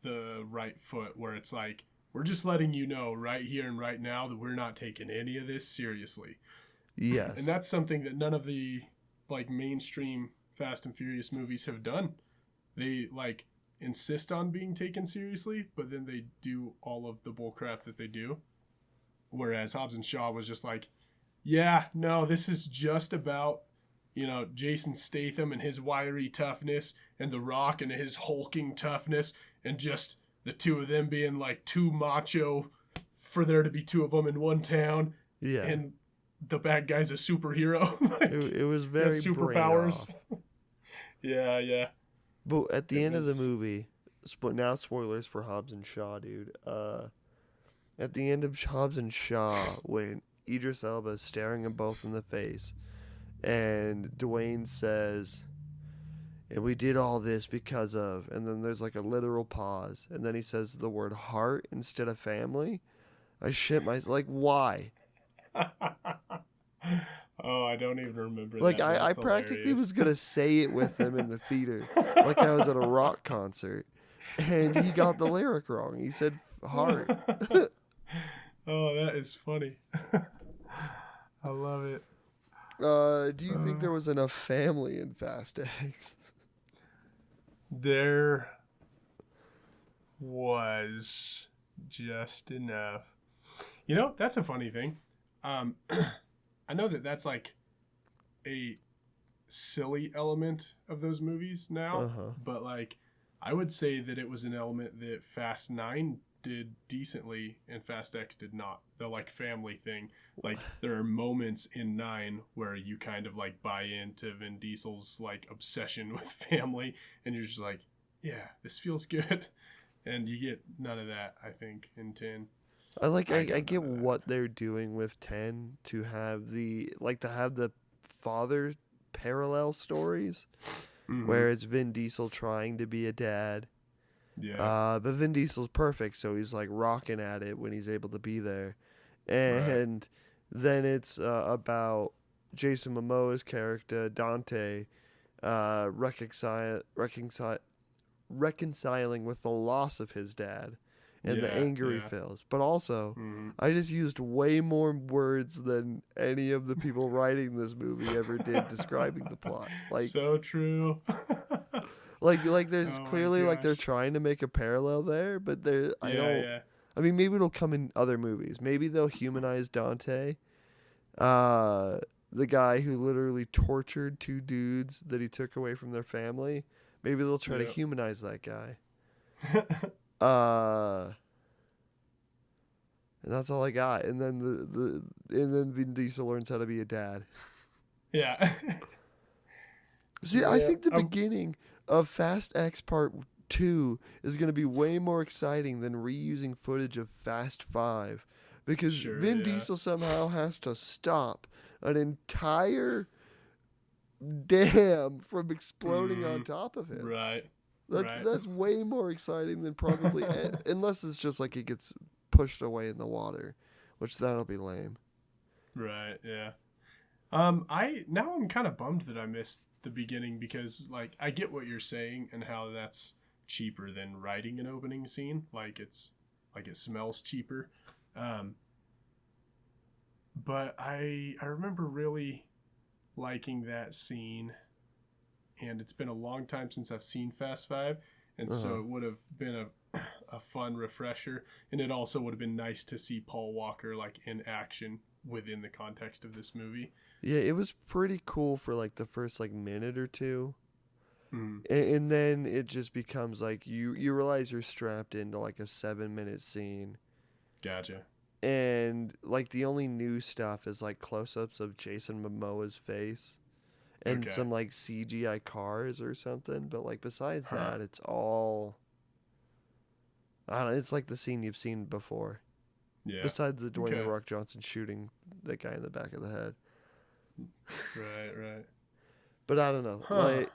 the right foot where it's like, we're just letting you know right here and right now that we're not taking any of this seriously. Yes. And that's something that none of the like mainstream Fast and Furious movies have done. They like insist on being taken seriously, but then they do all of the bullcrap that they do. Whereas Hobbs and Shaw was just like, yeah, no, this is just about, Jason Statham and his wiry toughness and The Rock and his hulking toughness and just the two of them being like too macho for there to be 2 of them in one town. Yeah. And the bad guy's a superhero. Like, it was very superpowers. Yeah. But at the end of the movie, now spoilers for Hobbs and Shaw, dude. At the end of Hobbs and Shaw, when Idris Elba is staring them both in the face, and Dwayne says, and we did all this because of, and then there's like a literal pause, and then he says the word heart instead of family. I shit myself. Like, why? Oh, I don't even remember like, that. I practically was going to say it with him in the theater, like I was at a rock concert, and he got the lyric wrong. He said heart. Oh, that is funny. I love it. Do you think there was enough family in Fast X? There was just enough. You know, that's a funny thing. I know that that's like a silly element of those movies now, but like I would say that it was an element that Fast 9 did decently and Fast X did not. The like family thing. Like there are moments in 9 where you kind of like buy into Vin Diesel's like obsession with family and you're just like, yeah, this feels good. And you get none of that, I think, in 10. I get what they're doing with 10 to have the father parallel stories where it's Vin Diesel trying to be a dad. Yeah. But Vin Diesel's perfect, so he's like rocking at it when he's able to be there. And then it's about Jason Momoa's character, Dante, reconciling with the loss of his dad and the anger he feels. But also, I just used way more words than any of the people writing this movie ever did describing the plot. Like so true. like there's clearly like they're trying to make a parallel there, but I mean, maybe it'll come in other movies. Maybe they'll humanize Dante, the guy who literally tortured 2 dudes that he took away from their family. Maybe they'll try to humanize that guy. And that's all I got. And then and then Vin Diesel learns how to be a dad. Yeah. See, I think the beginning of Fast X Part 2 is going to be way more exciting than reusing footage of Fast 5. Because Vin Diesel somehow has to stop an entire dam from exploding on top of him. Right. That's way more exciting than probably... unless it's just like he gets pushed away in the water, which that'll be lame. Right, yeah. I'm kind of bummed that I missed the beginning because like I get what you're saying and how that's cheaper than writing an opening scene. Like it smells cheaper. But I remember really liking that scene, and it's been a long time since I've seen Fast 5, and so it would have been a fun refresher, and it also would have been nice to see Paul Walker like in action within the context of this movie. Yeah, it was pretty cool for like the first like minute or two. And then it just becomes like you realize you're strapped into like a 7-minute scene. Gotcha. And like the only new stuff is like close-ups of Jason Momoa's face and some like CGI cars or something. But like besides that, it's all, I don't know, it's like the scene you've seen before. Yeah. Besides the Dwayne The Rock Johnson shooting that guy in the back of the head. Right. But I don't know. Like,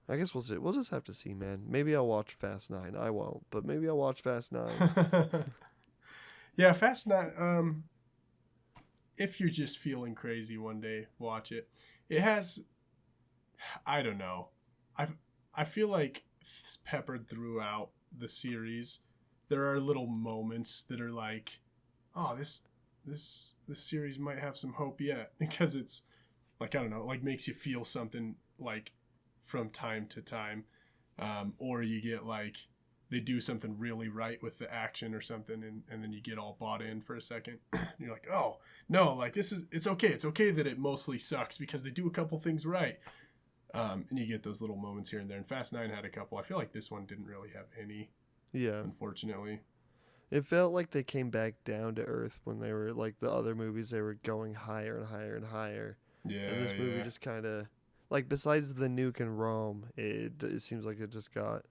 I guess we'll see. We'll just have to see, man. Maybe I'll watch Fast 9. I won't, but maybe I'll watch Fast 9. Yeah, Fast 9. If you're just feeling crazy one day, watch it. It has, I don't know. I feel like peppered throughout the series, there are little moments that are like, oh, this series might have some hope yet, because it's like, I don't know, like makes you feel something like from time to time, or you get like they do something really right with the action or something, and then you get all bought in for a second. You're like, oh no, like it's okay that it mostly sucks because they do a couple things right, and you get those little moments here and there. And Fast 9 had a couple. I feel like this one didn't really have any. Yeah, unfortunately. It felt like they came back down to earth when they were like the other movies. They were going higher and higher and higher. Yeah, and this movie just kind of, like, besides the nuke and Rome, it seems like it just got,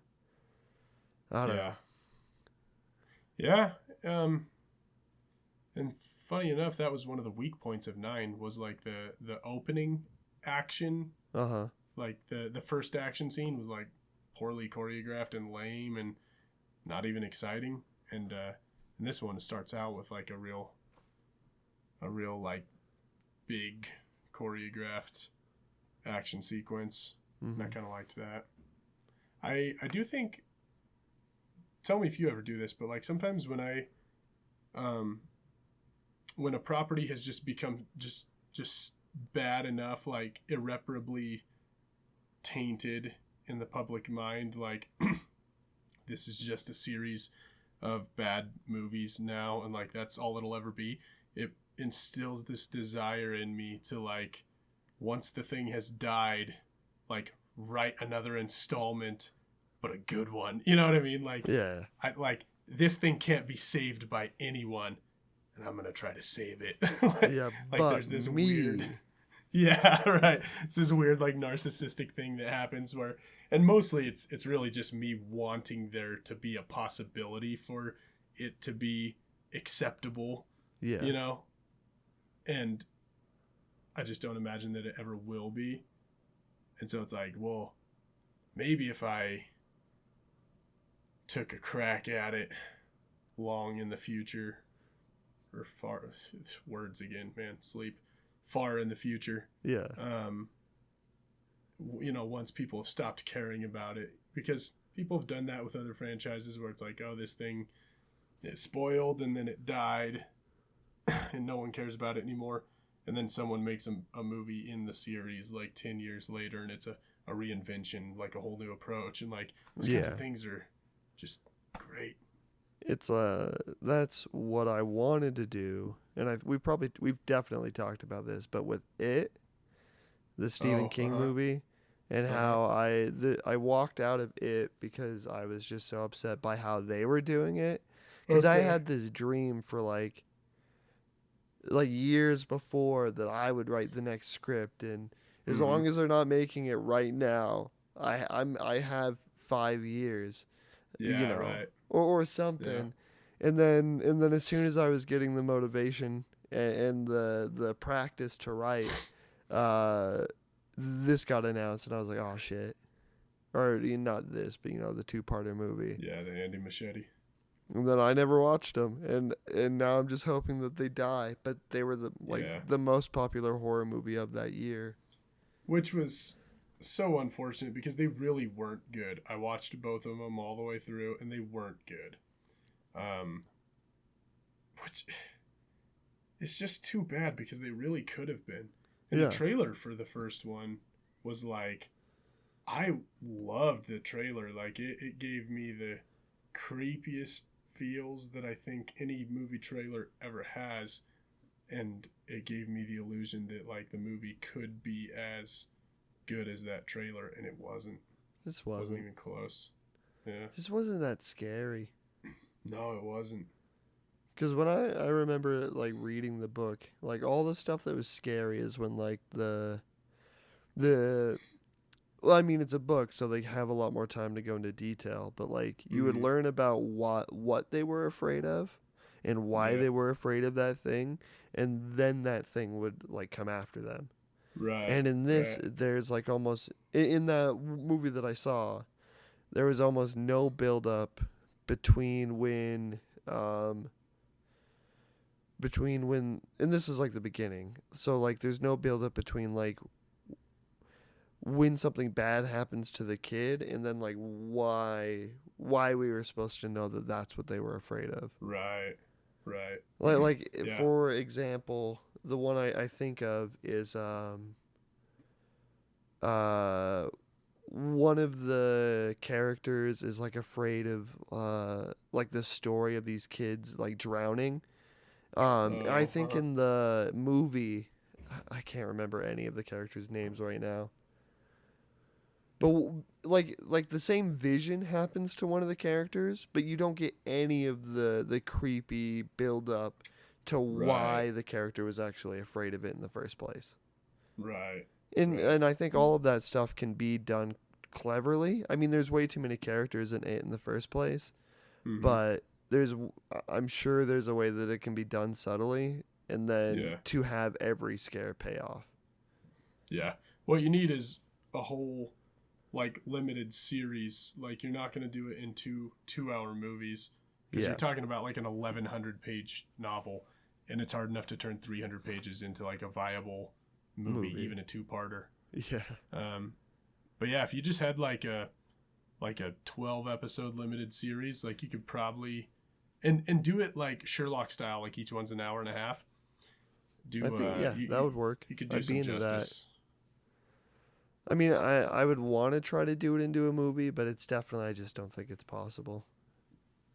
I don't know. Yeah. And funny enough, that was one of the weak points of 9 was like the opening action. Like the first action scene was like poorly choreographed and lame and not even exciting. And this one starts out with like a real like big choreographed action sequence. And I kind of liked that. I do think, tell me if you ever do this, but like sometimes when I when a property has just become just bad enough, like irreparably tainted in the public mind, like this is just a series of bad movies now, and like that's all it'll ever be. It instills this desire in me to, like, once the thing has died, like, write another installment, but a good one. You know what I mean? Like, Yeah. This thing can't be saved by anyone, and I'm gonna try to save it. Yeah, like but there's this me. weird, yeah, right. It's this weird, like, narcissistic thing that happens where, and mostly it's really just me wanting there to be a possibility for it to be acceptable. Yeah. You know, and I just don't imagine that it ever will be. And so it's like, well, maybe if I took a crack at it long in the future, or far, words again, man, sleep, far in the future. Yeah. You know, once people have stopped caring about it, because people have done that with other franchises where it's like, oh, this thing is spoiled and then it died and no one cares about it anymore. And then someone makes a movie in the series like 10 years later, and it's a reinvention, like a whole new approach. And like those kinds of things are just great. It's that's what I wanted to do, and we've definitely talked about this, but with the Stephen King movie, and how I walked out of it because I was just so upset by how they were doing it, because I had this dream for like years before that I would write the next script, and as long as they're not making it right now, I have 5 years, Right. or something, and then as soon as I was getting the motivation and the practice to write, this got announced, and I was like, oh shit, or not this, but the 2-parter movie. Yeah, the Andy Machete. And then I never watched them, and now I'm just hoping that they die. But they were the most popular horror movie of that year, which was so unfortunate because they really weren't good. I watched both of them all the way through, and they weren't good. Which it's just too bad because they really could have been. And the trailer for the first one was like, I loved the trailer. Like it gave me the creepiest feels that I think any movie trailer ever has, and it gave me the illusion that like the movie could be as good as that trailer, and it wasn't. This wasn't even close. Yeah, this wasn't that scary. No, it wasn't. Because when I remember like reading the book, like all the stuff that was scary is when like the well, I mean, it's a book, so they have a lot more time to go into detail. But, like, you would learn about what they were afraid of and why they were afraid of that thing. And then that thing would, like, come after them. Right. And in this, there's, like, almost... In that movie that I saw, there was almost no build-up between when... And this is, like, the beginning. So, like, there's no build-up between, like... when something bad happens to the kid, and then like why we were supposed to know that that's what they were afraid of. Right. For example, the one I think of is one of the characters is like afraid of like the story of these kids like drowning. I think in the movie, I can't remember any of the characters' names right now. But like the same vision happens to one of the characters, but you don't get any of the creepy build up to why the character was actually afraid of it in the first place. Right. And I think all of that stuff can be done cleverly. I mean, there's way too many characters in it in the first place, but I'm sure there's a way that it can be done subtly, and then to have every scare pay off. Yeah. What you need is a whole like limited series. Like you're not going to do it in 2-hour movies because you're talking about like an 1,100 page novel, and it's hard enough to turn 300 pages into like a viable movie. Even a 2-parter. Yeah. But yeah, if you just had like a 12 episode limited series, like you could probably and do it like Sherlock style, like each one's an hour and a half. do. I think that would work. You could do I'd some be into justice. that. I mean, I would want to try to do it into a movie, but it's definitely, I just don't think it's possible.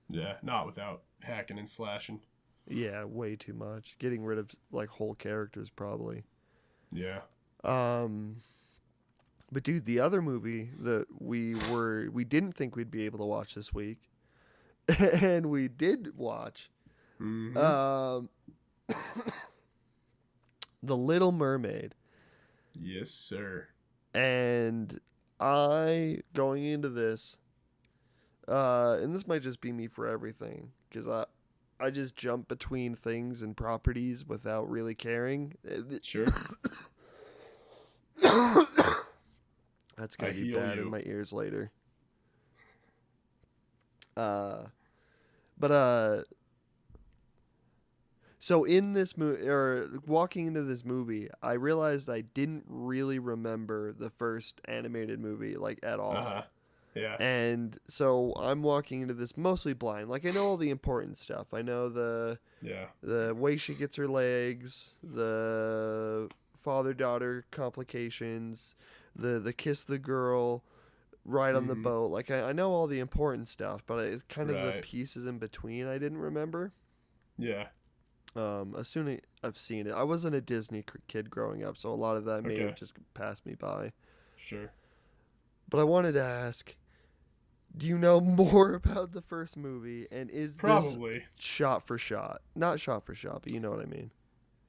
Yeah, not without hacking and slashing. Yeah, way too much. Getting rid of like whole characters probably. Yeah. But dude, the other movie that we didn't think we'd be able to watch this week, and we did watch, Mm-hmm. The Little Mermaid. Yes, sir. And going into this, and this might just be me for everything, because I just jump between things and properties without really caring. Sure. That's going to be heal bad you. in my ears later. So in this movie, or walking into this movie, I realized I didn't really remember the first animated movie, like, at all. Uh-huh. Yeah. And so I'm walking into this mostly blind. Like, I know all the important stuff. I know the way she gets her legs, the father-daughter complications, the kiss the girl, ride on the boat. Like, I know all the important stuff, but it's kind of the pieces in between I didn't remember. Yeah. As soon as I've seen it, I wasn't a Disney kid growing up, so a lot of that may have just passed me by. Sure. But I wanted to ask, do you know more about the first movie, and is this shot for shot? Not shot for shot, but you know what I mean.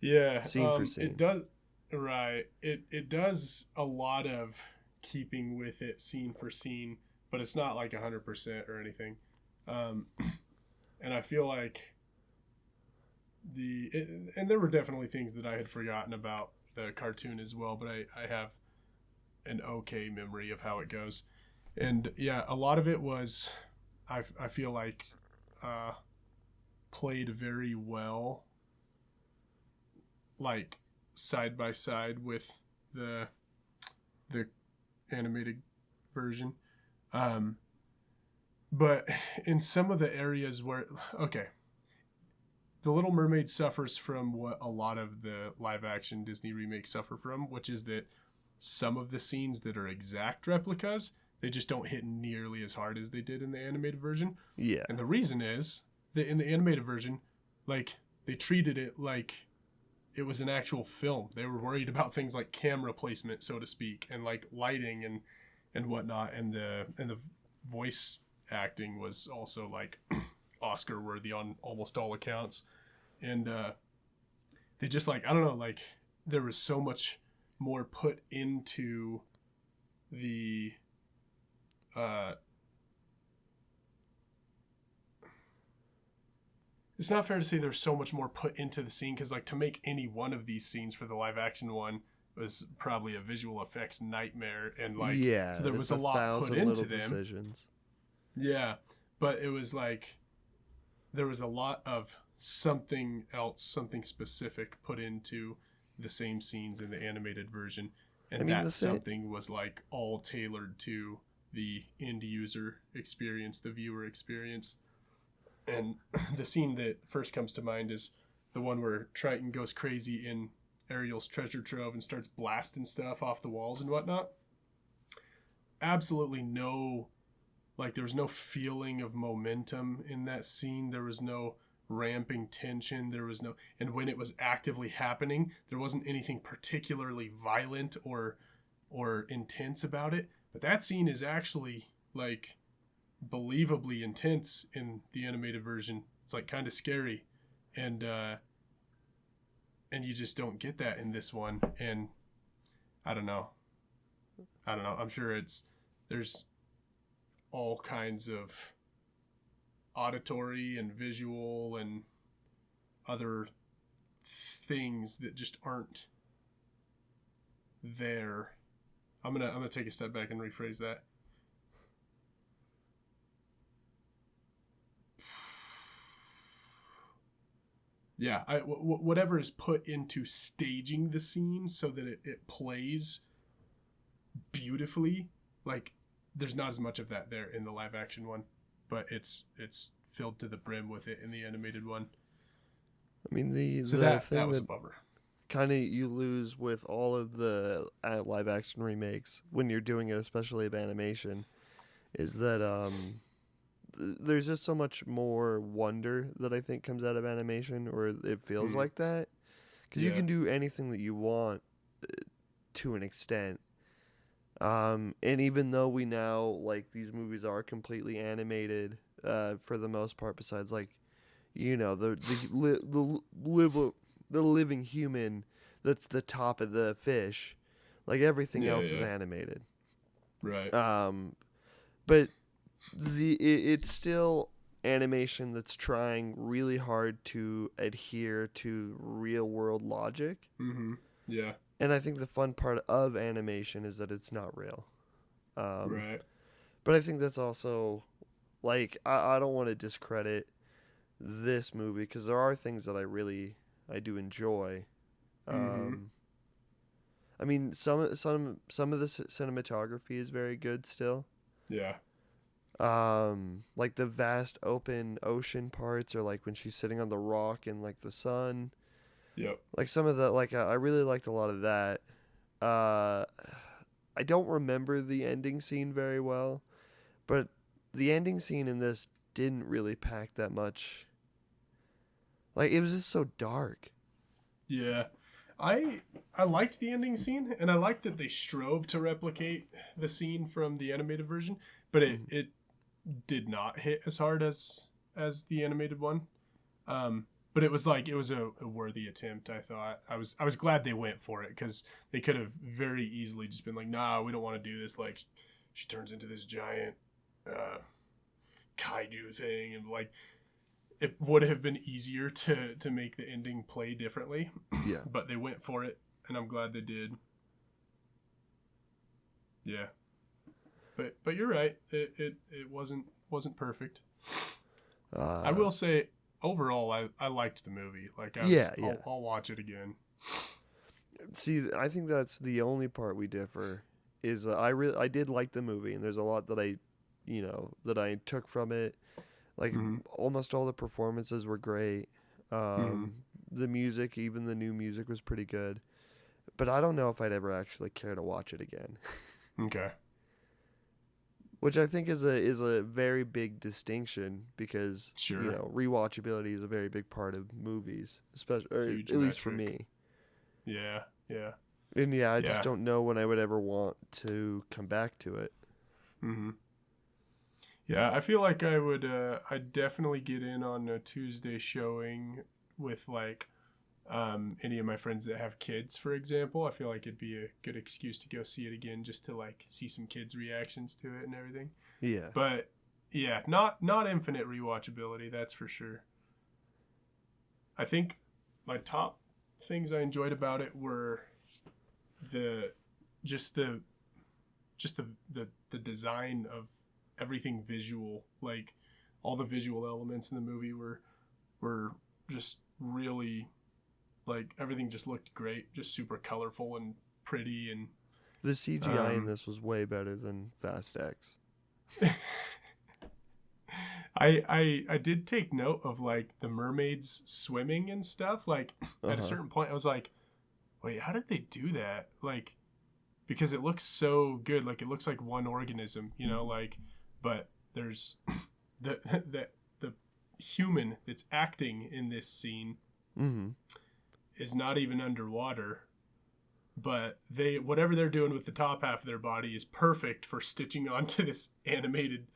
Yeah. Scene for scene. It does. Right. It does a lot of keeping with it scene for scene, but it's not like 100% or anything. And I feel like and there were definitely things that I had forgotten about the cartoon as well, but I have an okay memory of how it goes. And yeah, a lot of it was, I feel like, played very well, like side by side with the animated version. But in some of the areas where, The Little Mermaid suffers from what a lot of the live action Disney remakes suffer from, which is that some of the scenes that are exact replicas, they just don't hit nearly as hard as they did in the animated version. Yeah. And the reason is that in the animated version, like, they treated it like it was an actual film. They were worried about things like camera placement, so to speak, and like lighting and whatnot. And the voice acting was also like Oscar worthy on almost all accounts. And they just, like, I don't know, like, there was so much more put into the it's not fair to say there's so much more put into the scene, because, like, to make any one of these scenes for the live action one was probably a visual effects nightmare, and like, so there was a lot put into them. Decisions. Yeah, but it was like there was a lot of something else, something specific put into the same scenes in the animated version, and that something was like all tailored to the end user experience, the viewer experience. And the scene that first comes to mind is the one where Triton goes crazy in Ariel's treasure trove and starts blasting stuff off the walls and whatnot. Absolutely no, like, there was no feeling of momentum in that scene. There was no ramping tension. There was no, and when it was actively happening, there wasn't anything particularly violent or intense about it. But that scene is actually, like, believably intense in the animated version. It's like kind of scary, and you just don't get that in this one. And I don't know, I'm sure there's all kinds of auditory and visual and other things that just aren't there. I'm gonna take a step back and rephrase that. Yeah, whatever is put into staging the scene so that it plays beautifully, like, there's not as much of that there in the live action one, but it's filled to the brim with it in the animated one. I mean, that was a bummer. kind of you lose with all of the live action remakes when you're doing it, especially of animation, is that there's just so much more wonder that I think comes out of animation, or it feels like that, because you can do anything that you want to an extent. And even though we now like these movies are completely animated for the most part, besides like the living human that's the top of the fish, like everything else is animated. Right. But it's still animation that's trying really hard to adhere to real world logic. Mm-hmm. Yeah. And I think the fun part of animation is that it's not real. Right. But I think that's also, like, I don't want to discredit this movie because there are things that I do enjoy. I mean, some of the cinematography is very good still. Yeah. Like the vast open ocean parts, or like when she's sitting on the rock in like the sun. Yep. Like some of the I really liked a lot of that. I don't remember the ending scene very well, but the ending scene in this didn't really pack that much. Like it was just so dark. Yeah. I liked the ending scene, and I liked that they strove to replicate the scene from the animated version, but it did not hit as hard as the animated one. But it was a worthy attempt. I thought I was glad they went for it, because they could have very easily just been like, nah, we don't want to do this. Like, she turns into this giant kaiju thing, and like it would have been easier to make the ending play differently. Yeah. But they went for it, and I'm glad they did. Yeah. But you're right. It wasn't perfect. I will say, overall, I liked the movie. Like, I'll watch it again. See, I think that's the only part we differ. Is I did like the movie, and there's a lot that I took from it. Like almost all the performances were great. The music, even the new music, was pretty good. But I don't know if I'd ever actually care to watch it again. Okay. Which I think is a very big distinction, because rewatchability is a very big part of movies, especially at least for me. Yeah, yeah. And I just don't know when I would ever want to come back to it. Mm-hmm. Yeah, I feel like I would. I'd definitely get in on a Tuesday showing with like any of my friends that have kids, for example. I feel like it'd be a good excuse to go see it again, just to like see some kids' reactions to it and everything. Yeah. But yeah, not infinite rewatchability, that's for sure. I think my top things I enjoyed about it were the design of everything visual. Like all the visual elements in the movie were just really, like, everything just looked great, just super colorful and pretty. And the CGI in this was way better than Fast X. I did take note of like the mermaids swimming and stuff. Like at a certain point I was like, wait, how did they do that? Like, because it looks so good. Like it looks like one organism, like, but there's the human that's acting in this scene is not even underwater, but whatever they're doing with the top half of their body is perfect for stitching onto this animated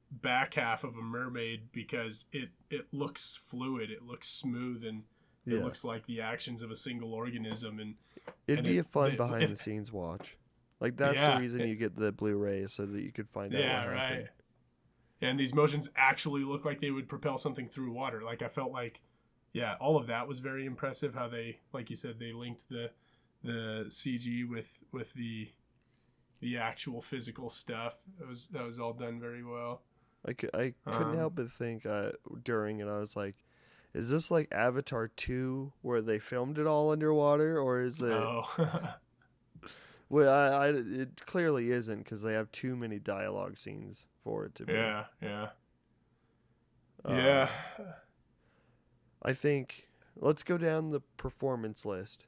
back half of a mermaid, because it looks fluid, it looks smooth, and it looks like the actions of a single organism. And it'd be a fun behind the scenes watch. Like that's the reason you get the Blu-ray, so that you could find out what happened. Right. And these motions actually look like they would propel something through water. Like I felt like, all of that was very impressive. How they, like you said, they linked the CG with the actual physical stuff. That was all done very well. I couldn't help but think during it, I was like, is this like Avatar 2 where they filmed it all underwater, or is it? Oh. Well, it clearly isn't, because they have too many dialogue scenes for it to be. Yeah. I think let's go down the performance list.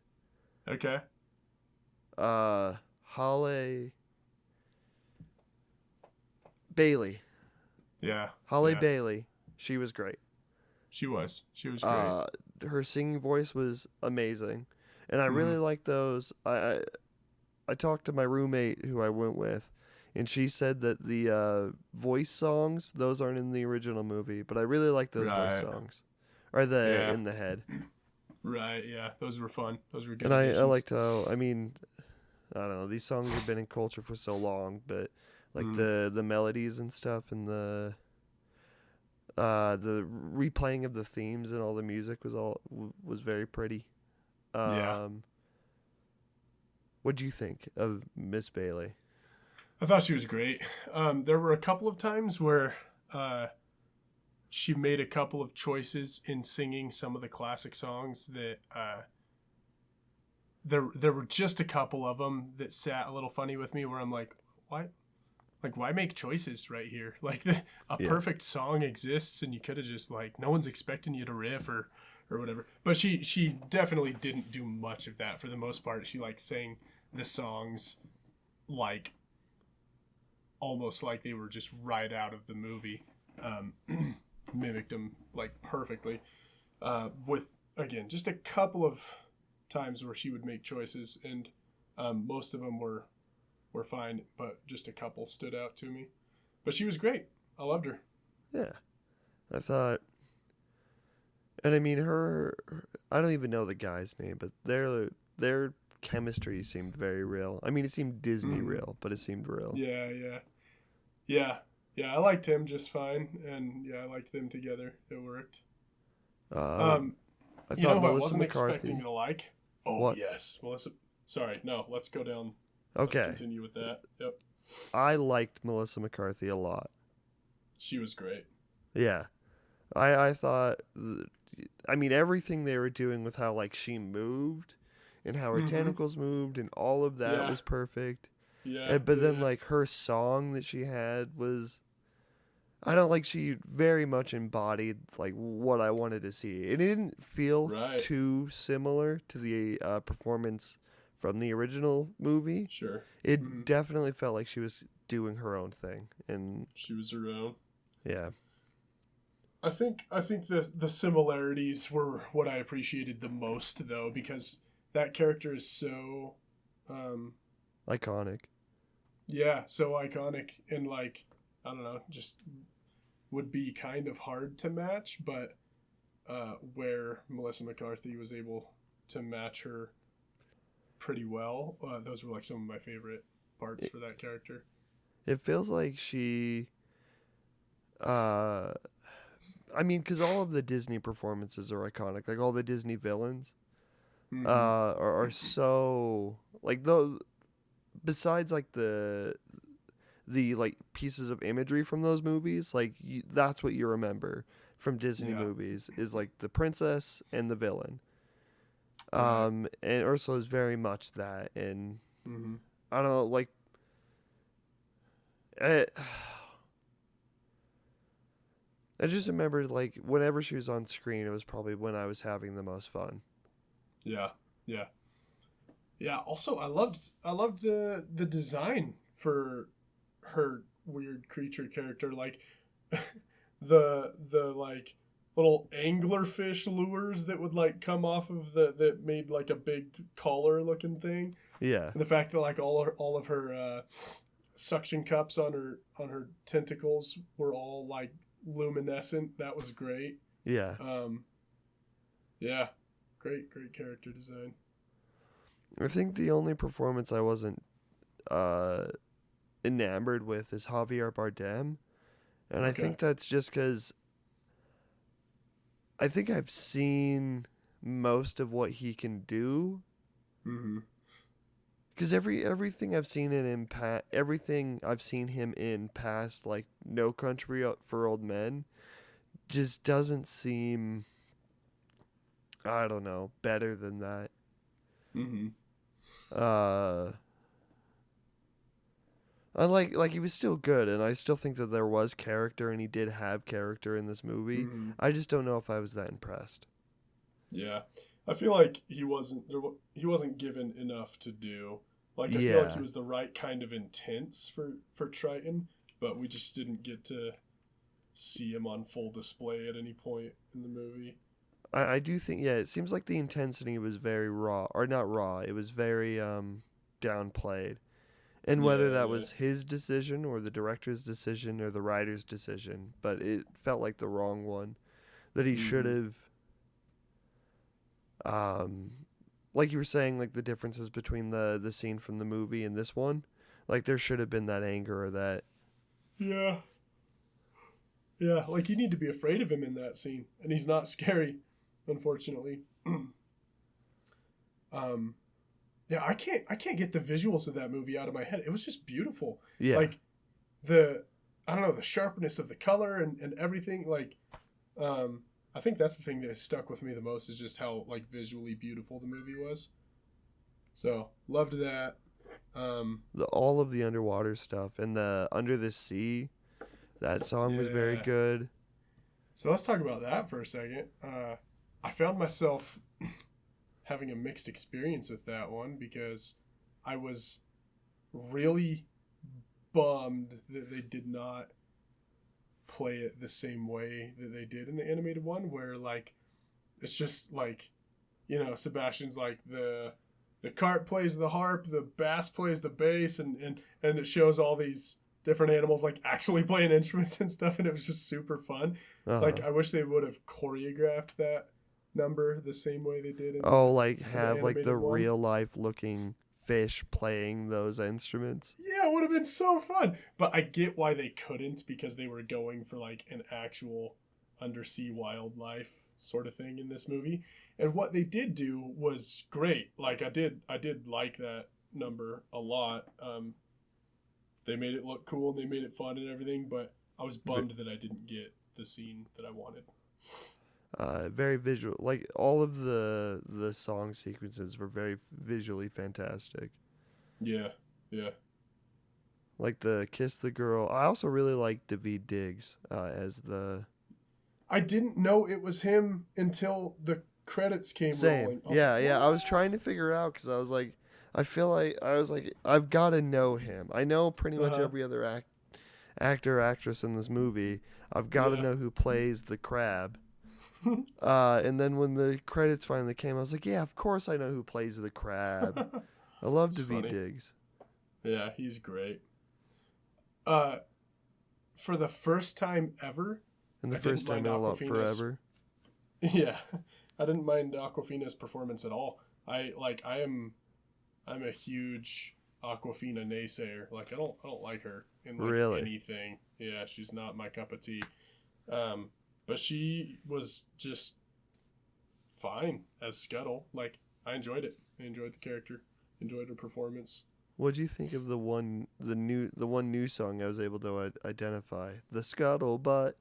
Okay. Halle Bailey. Yeah. Halle yeah. Bailey. She was great. She was great. Her singing voice was amazing, and I really like those. I talked to my roommate who I went with, and she said that the voice songs, those aren't in the original movie, but I really like those voice songs, or the in the head. Right. Yeah. Those were fun. Those were good. And I additions. liked how, I mean, I don't know, these songs have been in culture for so long, but like the melodies and stuff, and the replaying of the themes and all the music was very pretty. What'd you think of Miss Bailey? I thought she was great. There were a couple of times where she made a couple of choices in singing some of the classic songs that there were just a couple of them that sat a little funny with me, where I'm like, why? Like, why make choices right here? Like, perfect song exists, and you could have just, like, no one's expecting you to riff or whatever. But she definitely didn't do much of that for the most part. She, like, sang the songs, like, almost like they were just right out of the movie. Mimicked them, like, perfectly. With, again, just a couple of times where she would make choices, and most of them were fine, but just a couple stood out to me. But she was great. I loved her. Yeah. I thought, and I mean, I don't even know the guy's name, but their chemistry seemed very real. I mean, it seemed Disney real, but it seemed real. Yeah. I liked him just fine, and yeah, I liked them together. It worked. I thought you know who I Melissa wasn't McCarthy. expecting to like? Oh, What? yes. Melissa. Sorry, no, let's go down. Okay. Let's continue with that. Yep. I liked Melissa McCarthy a lot. She was great. Yeah. I thought, I mean, everything they were doing with how, like, she moved and how her tentacles moved and all of that was perfect. Yeah. But then, like, her song that she had was, I don't like, she very much embodied, like, what I wanted to see. It didn't feel too similar to the performance from the original movie. Sure. It definitely felt like she was doing her own thing, and she was her own. Yeah. I think the similarities were what I appreciated the most, though, because that character is so iconic. Yeah, so iconic, and, like, I don't know, just would be kind of hard to match, but where Melissa McCarthy was able to match her pretty well, those were, like, some of my favorite parts for that character. It feels like she, I mean, because all of the Disney performances are iconic. Like, all the Disney villains are so, like, those, besides, like, the like, pieces of imagery from those movies, like, that's what you remember from Disney movies, is, like, the princess and the villain. And Ursula is very much that, and I don't know, like, I just remember, like, whenever she was on screen, it was probably when I was having the most fun. Yeah. Also, I loved the design for her weird creature character, like the like little anglerfish lures that would, like, come off of that made, like, a big collar looking thing. Yeah. And the fact that, like, all of her suction cups on her tentacles were all, like, luminescent. That was great. Yeah. Yeah. Great character design. I think the only performance I wasn't enamored with is Javier Bardem. And I think that's just because I think I've seen most of what he can do. Because everything I've seen everything I've seen him in past, like, No Country for Old Men, just doesn't seem, I don't know, better than that. I like he was still good, and I still think that there was character, and he did have character in this movie. I just don't know if I was that impressed. Yeah, I feel like he wasn't given enough to do. Like I feel like he was the right kind of intense for Triton, but we just didn't get to see him on full display at any point in the movie. I do think, yeah, it seems like the intensity was very raw, or not raw, it was very downplayed. And whether Yeah, that yeah. was his decision or the director's decision or the writer's decision, but it felt like the wrong one. That he should Mm-hmm. have, um, like you were saying, like the differences between the scene from the movie and this one, like there should have been that anger or that. Yeah, yeah. Like you need to be afraid of him in that scene, and he's not scary, unfortunately. um, yeah, I can't get the visuals of that movie out of my head. It was just beautiful. Yeah, Like I don't know, the sharpness of the color and everything. Like, I think that's the thing that has stuck with me the most is just how like visually beautiful the movie was. So loved that. all of the underwater stuff and the Under the Sea, that song was very Yeah. good. So let's talk about that for a second. I found myself having a mixed experience with that one because I was really bummed that they did not play it the same way that they did in the animated one, where like it's just like, Sebastian's like the carp plays the harp, the bass plays the bass, and it shows all these different animals like actually playing instruments and stuff, and it was just super fun. Like Uh-huh. I wish they would have choreographed that number the same way they did Oh, like in the have like the animated one. real life looking fish playing those instruments. Yeah, it would have been so fun. But I get why they couldn't because they were going for like an actual undersea wildlife sort of thing in this movie. And what they did do was great. Like I did like that number a lot. They made it look cool and they made it fun and everything, but I was bummed that I didn't get the scene that I wanted. Very visual. Like all of the song sequences were very visually fantastic. Yeah, yeah. Like the Kiss the Girl. I also really like David Diggs as the I didn't know it was him until the credits came same. rolling. I was Yeah, like, yeah. I was what? trying to figure out because I was like, I've got to know him. I know pretty Uh much huh. every other actor, actress in this movie. I've got to Yeah. know who plays the crab. And then when the credits finally came, I was like, yeah, of course I know who plays the crab. I love It's David funny. Diggs. Yeah, he's great. Uh, for the first time ever, And the I didn't first time mind in a lot Aquafina's. forever. Yeah, I didn't mind Aquafina's performance at all. I'm a huge Aquafina naysayer. Like I don't like her in like Really? anything. Yeah, she's not my cup of tea. But she was just fine as Scuttle. Like I enjoyed it. I enjoyed the character. Enjoyed her performance. What'd you think of the one new song I was able to identify? The Scuttlebutt.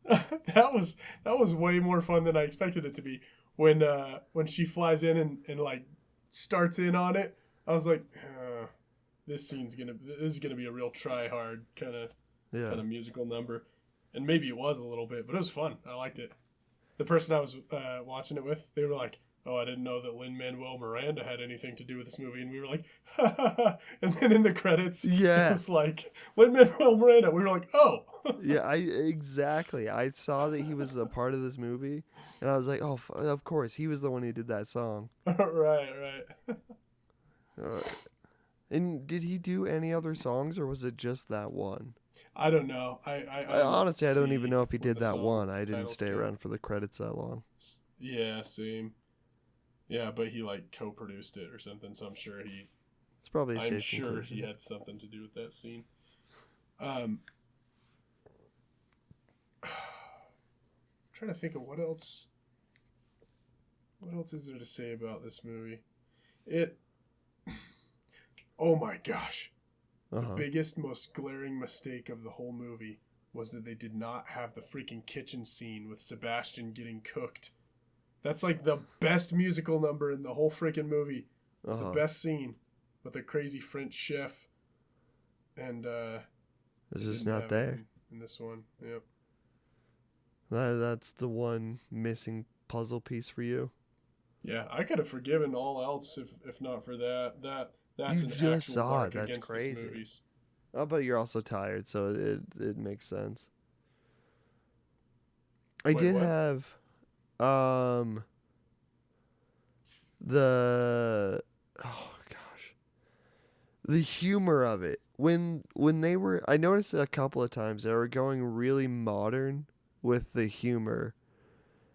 That was way more fun than I expected it to be. When she flies in and like starts in on it, I was like, this is gonna be a real try hard Yeah. kind of musical number, and maybe it was a little bit, but it was fun. I liked it. The person I was watching it with, they were like, "Oh, I didn't know that Lin-Manuel Miranda had anything to do with this movie," and we were like, "Ha ha ha!" And then in the credits, it Yeah. was like Lin-Manuel Miranda. We were like, "Oh." Yeah, exactly. I saw that he was a part of this movie, and I was like, "Oh, of course, he was the one who did that song." Right. Uh, and did he do any other songs, or was it just that one? I don't know. I didn't Honestly, I don't even see know if he when did the that song one. I didn't titles stay came. around for the credits that long. Yeah, same. Yeah, but he like co-produced it or something, so It's probably a I'm safe sure conclusion. he had something to do with that scene. Um, trying to think of what else. What else is there to say about this movie? It. Oh my gosh. The Uh-huh. biggest, most glaring mistake of the whole movie was that they did not have the freaking kitchen scene with Sebastian getting cooked. That's like the best musical number in the whole freaking movie. It's the Uh-huh. best scene with the crazy French chef. And It's they just didn't not have it there. in this one. Yep. That's the one missing puzzle piece for you. Yeah, I could have forgiven all else if not for that. That's You an just actual saw mark it. That's against this crazy. movies. Oh, but you're also tired, so it makes sense. I Wait, did what? have the oh gosh, the humor of it when they were. I noticed a couple of times they were going really modern with the humor.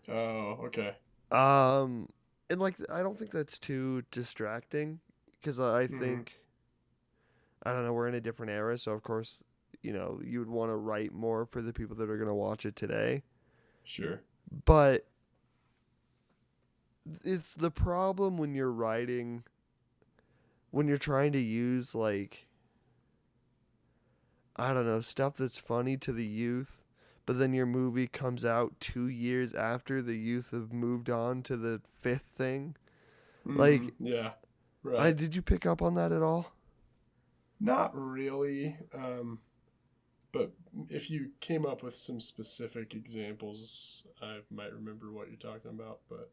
Oh, okay. Um, and like I don't think that's too distracting because I Mm-hmm. think I don't know we're in a different era, so of course you would want to write more for the people that are gonna watch it today. Sure. But it's the problem when you're writing when you're trying to use like I don't know stuff that's funny to the youth, but then your movie comes out 2 years after the youth have moved on to the fifth thing. Mm-hmm. Like, Yeah. I Right. did you pick up on that at all? Not really. But if you came up with some specific examples, I might remember what you're talking about. But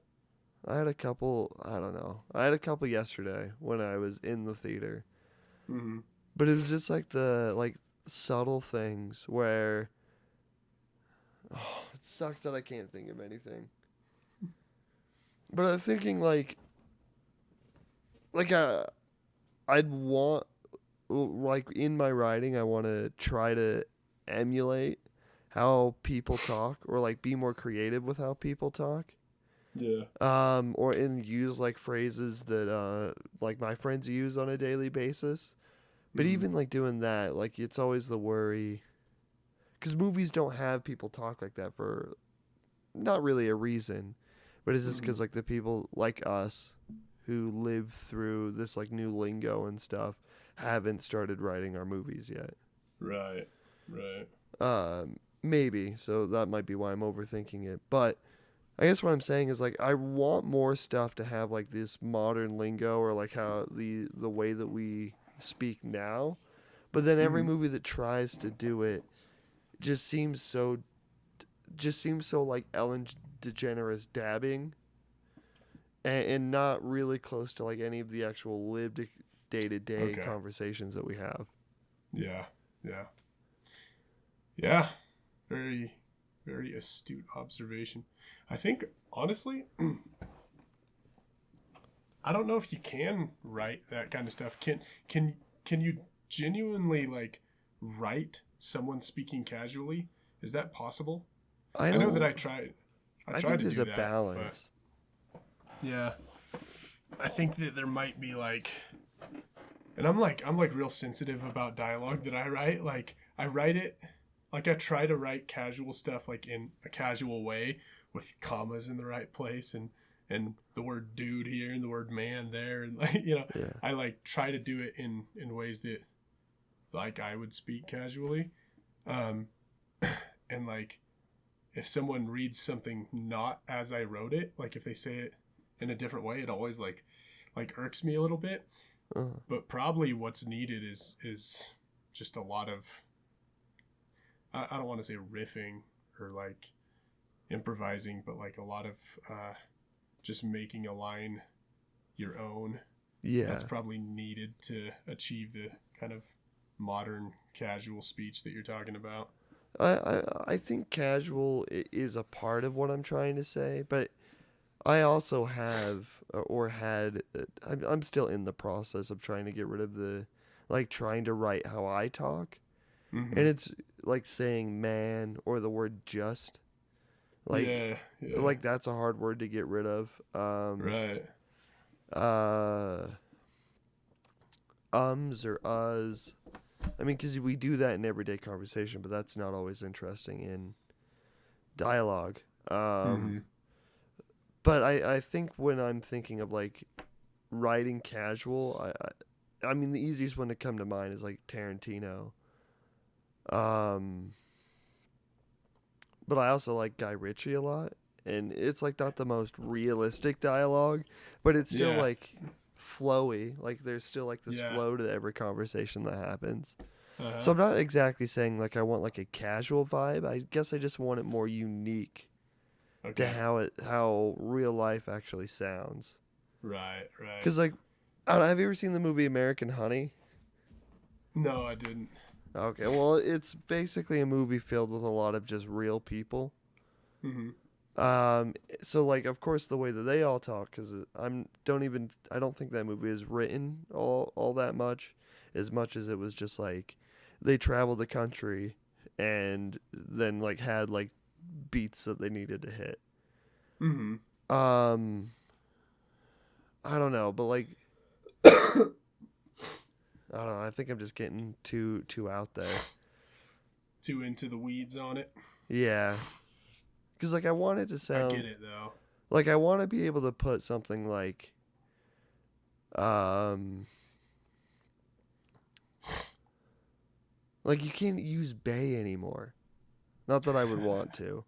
I had a couple. I don't know. I had a couple yesterday when I was in the theater, mm-hmm. but it was just like the subtle things where oh, it sucks that I can't think of anything. But I'm thinking like I'd want like in my writing I want to try to emulate how people talk or like be more creative with how people talk. Yeah. Or in use like phrases that like my friends use on a daily basis. But Mm-hmm. even like doing that, like it's always the worry because movies don't have people talk like that for not really a reason, but it's just Mm-hmm. because like the people like us who live through this like new lingo and stuff haven't started writing our movies yet. Right. Right. Maybe so that might be why I'm overthinking it, but I guess what I'm saying is like I want more stuff to have like this modern lingo or like how the way that we speak now. But then every Mm-hmm. movie that tries to do it just seems so like Ellen DeGeneres dabbing and not really close to like any of the actual lived day-to-day Okay. conversations that we have. Yeah. Yeah. Yeah. Very, very astute observation. I think honestly, I don't know if you can write that kind of stuff. Can you genuinely like write someone speaking casually? Is that possible? I I know that don't I tried. I I tried think to there's do a that, but balance. yeah, I think that there might be like, and I'm like real sensitive about dialogue that I write. Like I write it, like I try to write casual stuff like in a casual way with commas in the right place and the word dude here and the word man there and like Yeah. I like try to do it in ways that like I would speak casually, um, and like if someone reads something not as I wrote it, like if they say it in a different way, it always like irks me a little bit. Uh, But probably what's needed is just a lot of I don't want to say riffing or like improvising, but like a lot of just making a line your own. yeah. That's probably needed to achieve the kind of modern casual speech that you're talking about. I think casual is a part of what I'm trying to say, but I also have or had I'm still in the process of trying to get rid of the like trying to write how I talk. Mm-hmm. And it's like saying man or the word just like Yeah, yeah, like that's a hard word to get rid of. right. Uh ums or uhs. I mean, because we do that in everyday conversation, but that's not always interesting in dialogue. Mm-hmm. But I think when I'm thinking of like writing casual, I mean the easiest one to come to mind is like Tarantino. Um, but I also like Guy Ritchie a lot, and it's like not the most realistic dialogue, but it's still Yeah, like flowy. Like there's still like this yeah. flow to every conversation that happens. Uh-huh. So I'm not exactly saying like I want like a casual vibe. I guess I just want it more unique to how real life actually sounds. Right. Because like, I don't know, have you ever seen the movie American Honey? No, I didn't. Okay, well, it's basically a movie filled with a lot of just real people. Mm-hmm. So like, of course, the way that they all talk, because I don't think that movie is written all that much, as much as it was just like, they traveled the country, and then like had like beats that they needed to hit. Mm-hmm. I don't know, but like, I don't know. I think I'm just getting too out there. Too into the weeds on it. Yeah. Because, like, I want it to sound... I get it, though. Like, I want to be able to put something like... Like, you can't use Bay anymore. Not that I would want to.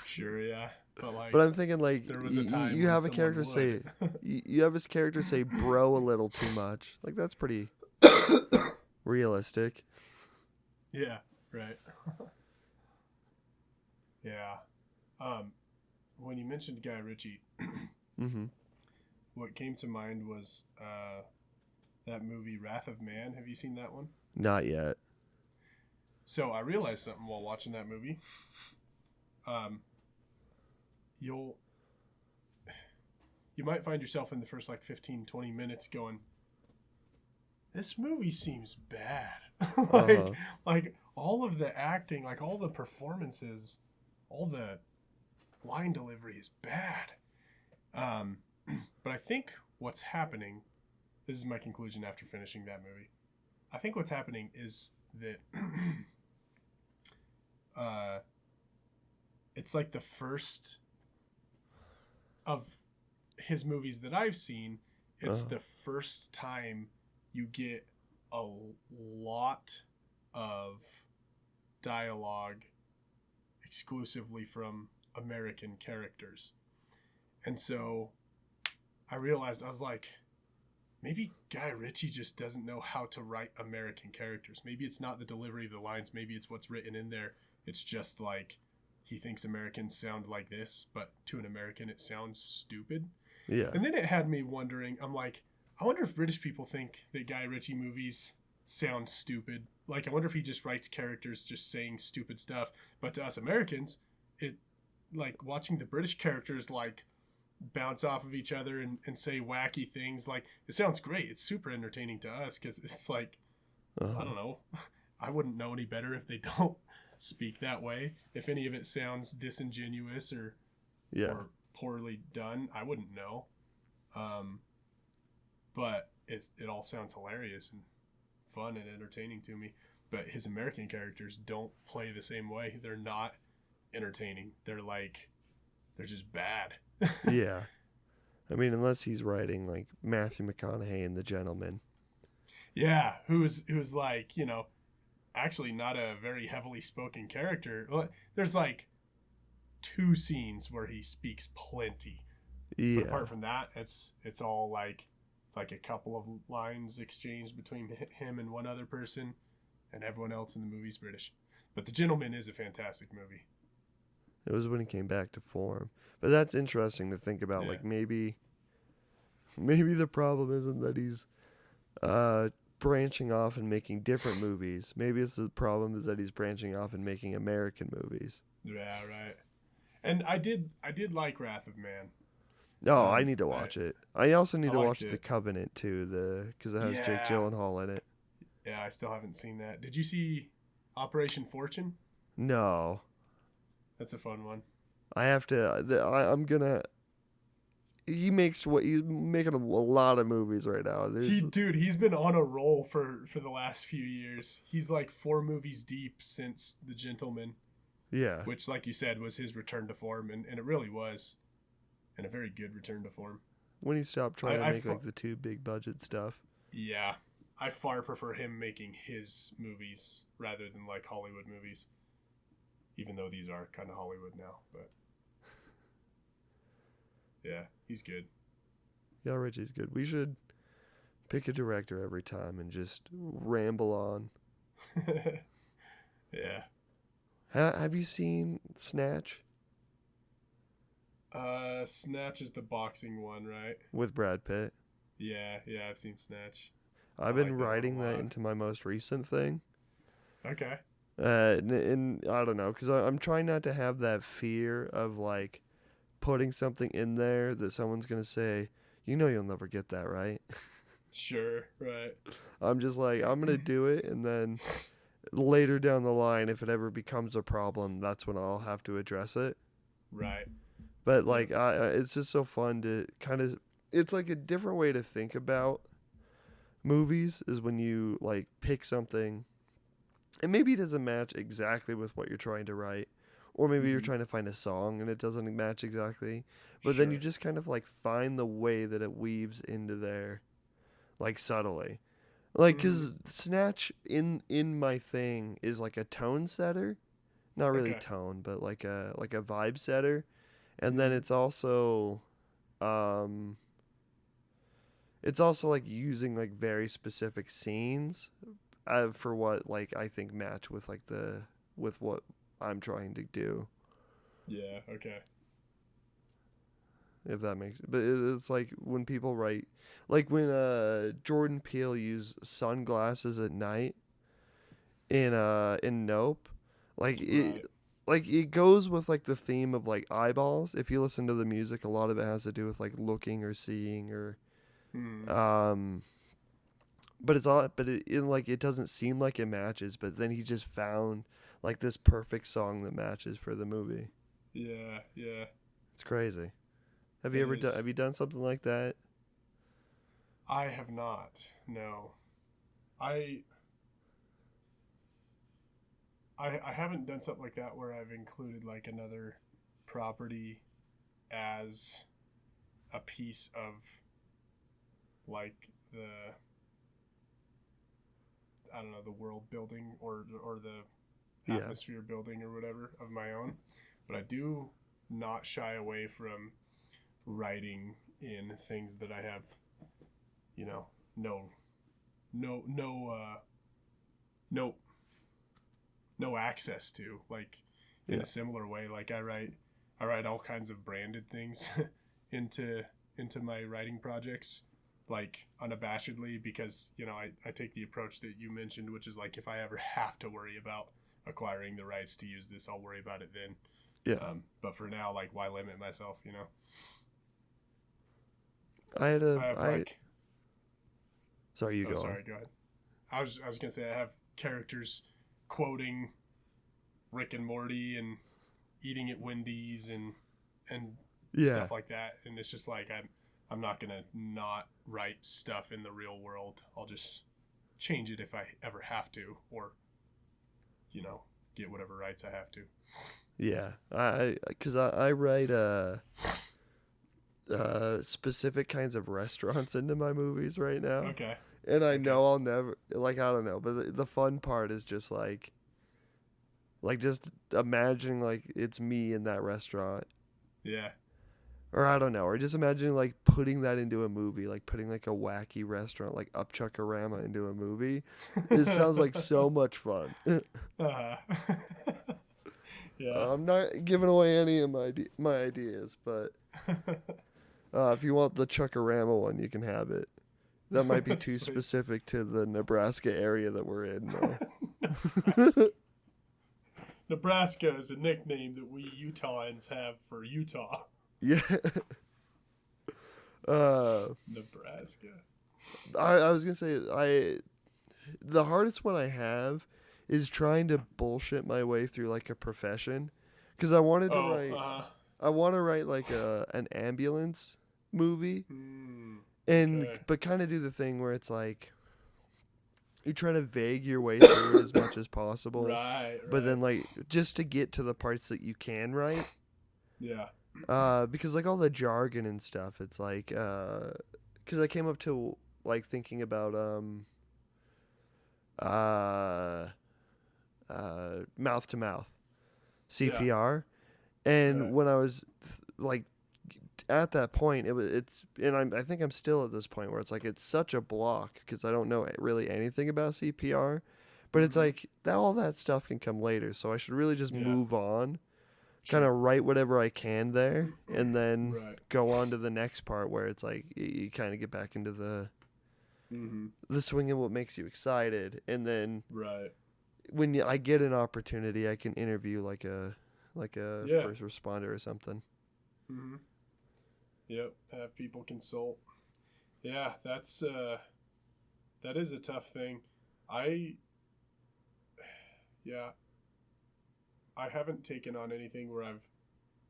Sure, yeah. But I'm thinking, like, there was a time you when have a someone character would. say... you have this character say bro a little too much. Like, that's pretty realistic. Yeah, right. Yeah. When you mentioned Guy Ritchie, Mm-hmm. what came to mind was that movie Wrath of Man. Have you seen that one? Not yet. So I realized something while watching that movie. You might find yourself in the first like 15, 20 minutes going, this movie seems bad. like all of the acting, like all the performances, all the line delivery is bad. But I think what's happening, this is my conclusion after finishing that movie. I think what's happening is that it's like the first of his movies that I've seen. It's the first time you get a lot of dialogue exclusively from American characters. And so I realized, I was like, maybe Guy Ritchie just doesn't know how to write American characters. Maybe it's not the delivery of the lines. Maybe it's what's written in there. It's just like he thinks Americans sound like this, but to an American it sounds stupid. Yeah. And then it had me wondering, I'm like, I wonder if British people think that Guy Ritchie movies sound stupid. Like, I wonder if he just writes characters just saying stupid stuff. But to us Americans, it, like, watching the British characters, like, bounce off of each other and say wacky things, like, it sounds great. It's super entertaining to us because it's like, I don't know. I wouldn't know any better if they don't speak that way. If any of it sounds disingenuous or poorly done, I wouldn't know. But it all sounds hilarious and fun and entertaining to me. But his American characters don't play the same way. They're not entertaining. They're just bad. Yeah. I mean, unless he's writing like Matthew McConaughey in The Gentleman. Yeah, who's like, you know, actually not a very heavily spoken character. There's like 2 scenes where he speaks plenty. Yeah. But apart from that, it's all like, it's like a couple of lines exchanged between him and one other person, and everyone else in the movie's British. But The Gentleman is a fantastic movie. It was when he came back to form. But that's interesting to think about. Yeah. Like, maybe the problem isn't that he's branching off and making different movies. Maybe it's the problem is that he's branching off and making American movies. Yeah, right. And I did like Wrath of Man. No, I need to watch it. I also need to watch it. The Covenant too, because it has Jake Gyllenhaal in it. Yeah, I still haven't seen that. Did you see Operation Fortune? No. That's a fun one. I have to. I'm gonna. He's making a lot of movies right now. He's been on a roll for the last few years. He's like 4 movies deep since The Gentleman. Yeah. Which, like you said, was his return to form, and it really was. And a very good return to form. When he stopped trying to make like the too big budget stuff. Yeah. I far prefer him making his movies rather than like Hollywood movies. Even though these are kind of Hollywood now, but yeah, he's good. Yeah, Richie's good. We should pick a director every time and just ramble on. Yeah. Have you seen Snatch? Snatch is the boxing one, right? with Brad Pitt. Yeah, I've seen Snatch. I've I been like that one a writing that lot. into my most recent thing. Okay. And I don't know, because I'm trying not to have that fear of like putting something in there that someone's gonna say, you'll never get that right. Sure, right. I'm just like, I'm gonna do it, and then later down the line, if it ever becomes a problem, that's when I'll have to address it. Right. But like, it's just so fun to kind of, it's like a different way to think about movies is when you like pick something, and maybe it doesn't match exactly with what you're trying to write, or maybe you're trying to find a song and it doesn't match exactly, but then you just kind of like find the way that it weaves into there, like subtly. Like, cause Snatch in my thing is like a tone setter, not really Okay. tone, but like a vibe setter, and then um, it's also like using like very specific scenes, for what like I think match with like with what I'm trying to do. Yeah, okay. If that makes, but it's like when people write, like when Jordan Peele used sunglasses at night in Nope, like Right. it goes with like the theme of like eyeballs. If you listen to the music, a lot of it has to do with like looking or seeing or Hmm. um but it's all, but like it doesn't seem like it matches, but then he just found like this perfect song that matches for the movie. Yeah. It's crazy. It is. Have you done something like that? I have not. No. I I haven't done something like that where I've included like another property as a piece of like the I don't know, the world building or the Yeah. atmosphere building or whatever of my own. But I do not shy away from writing in things that I have, you know, no no no no no access to. Like in Yeah. a similar way, like I write all kinds of branded things into my writing projects, like unabashedly, because I take the approach that you mentioned, which is like if I ever have to worry about acquiring the rights to use this, I'll worry about it then. Yeah. But for now, like, why limit myself? I had a I have I like Sorry, you oh go on. sorry, go ahead. I was gonna say I have characters quoting Rick and Morty and eating at Wendy's and Yeah. stuff like that, and it's just like I'm not gonna not write stuff in the real world. I'll just change it if I ever have to, or get whatever rights I have to. Yeah. Cuz I write specific kinds of restaurants into my movies right now. Okay. And I Okay. know I'll never, like, I don't know, but the fun part is just like just imagining like it's me in that restaurant, Yeah. or I don't know, or just imagining like putting that into a movie, like putting like a wacky restaurant like Up Chuckarama into a movie. It sounds like so much fun. uh, yeah. I'm not giving away any of my ideas, but if you want the Chuckarama one, you can have it. That might be too Sweet. specific to the Nebraska area that we're in, though. Nebraska. Nebraska is a nickname that we Utahns have for Utah. Yeah. Nebraska. I was gonna say the hardest one I have is trying to bullshit my way through like a profession, because I wanted to write. I want to write like an ambulance movie, and Okay. but kind of do the thing where it's like you try to vague your way through it as much as possible, Right. but then like just to get to the parts that you can write. Yeah. Because like all the jargon and stuff, it's like because I came up to like thinking about mouth to mouth CPR, and Right. when I was like at that point, I think I'm still at this point where it's like it's such a block because I don't know really anything about CPR, but it's like all that stuff can come later, so I should really just Yeah. move on kind of write whatever I can there, and then Right. go on to the next part where it's like you kind of get back into the swing of what makes you excited, and then Right. when I get an opportunity, I can interview like a Yeah. first responder or something. Mm-hmm. Yep. Have people consult. Yeah, that is a tough thing. I haven't taken on anything where I've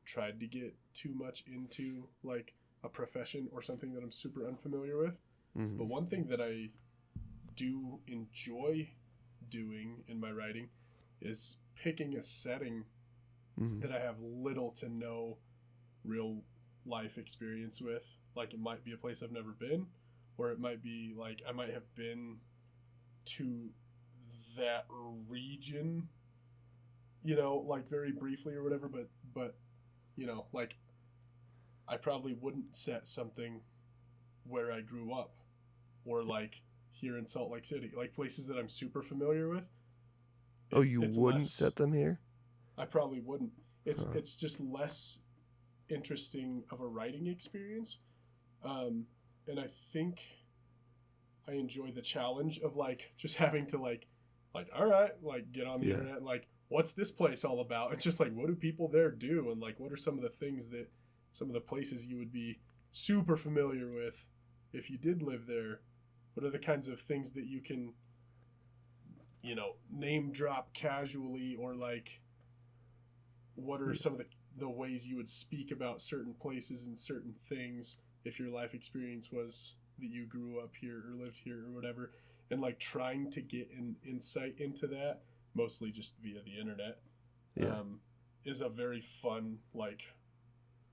tried to get too much into like a profession or something that I'm super unfamiliar with. Mm-hmm. But one thing that I do enjoy doing in my writing is picking a setting Mm-hmm. that I have little to no real life experience with. Like it might be a place I've never been, or it might be like I might have been to that region, like very briefly or whatever, but like I probably wouldn't set something where I grew up or like here in Salt Lake City, like places that I'm super familiar with. Oh, you It's wouldn't less, set them here? I probably wouldn't. Huh. It's just less interesting of a writing experience. And I think I enjoy the challenge of like just having to like all right, like get on the internet and like what's this place all about, and just like what do people there do, and like what are some of the things that some of the places you would be super familiar with if you did live there. What are the kinds of things that you can name drop casually, or like what are some of the ways you would speak about certain places and certain things if your life experience was that you grew up here or lived here or whatever, and like trying to get an insight into that, mostly just via the internet, is a very fun like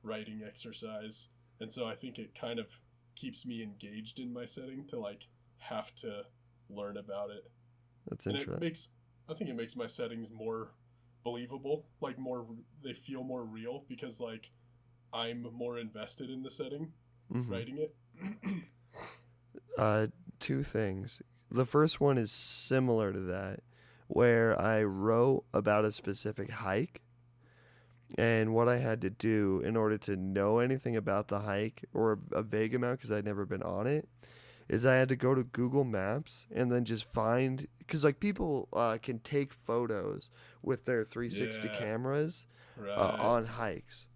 writing exercise. And so I think it kind of keeps me engaged in my setting to like have to learn about it. That's And interesting. I think it makes my settings more believable, like they feel more real because like I'm more invested in the setting, Mm-hmm. writing it. Two things. The first one is similar to that, where I wrote about a specific hike and what I had to do in order to know anything about the hike, or a vague amount because I'd never been on it, is I had to go to Google Maps and then just find, because like people can take photos with their 360 Yeah. cameras Right. on hikes.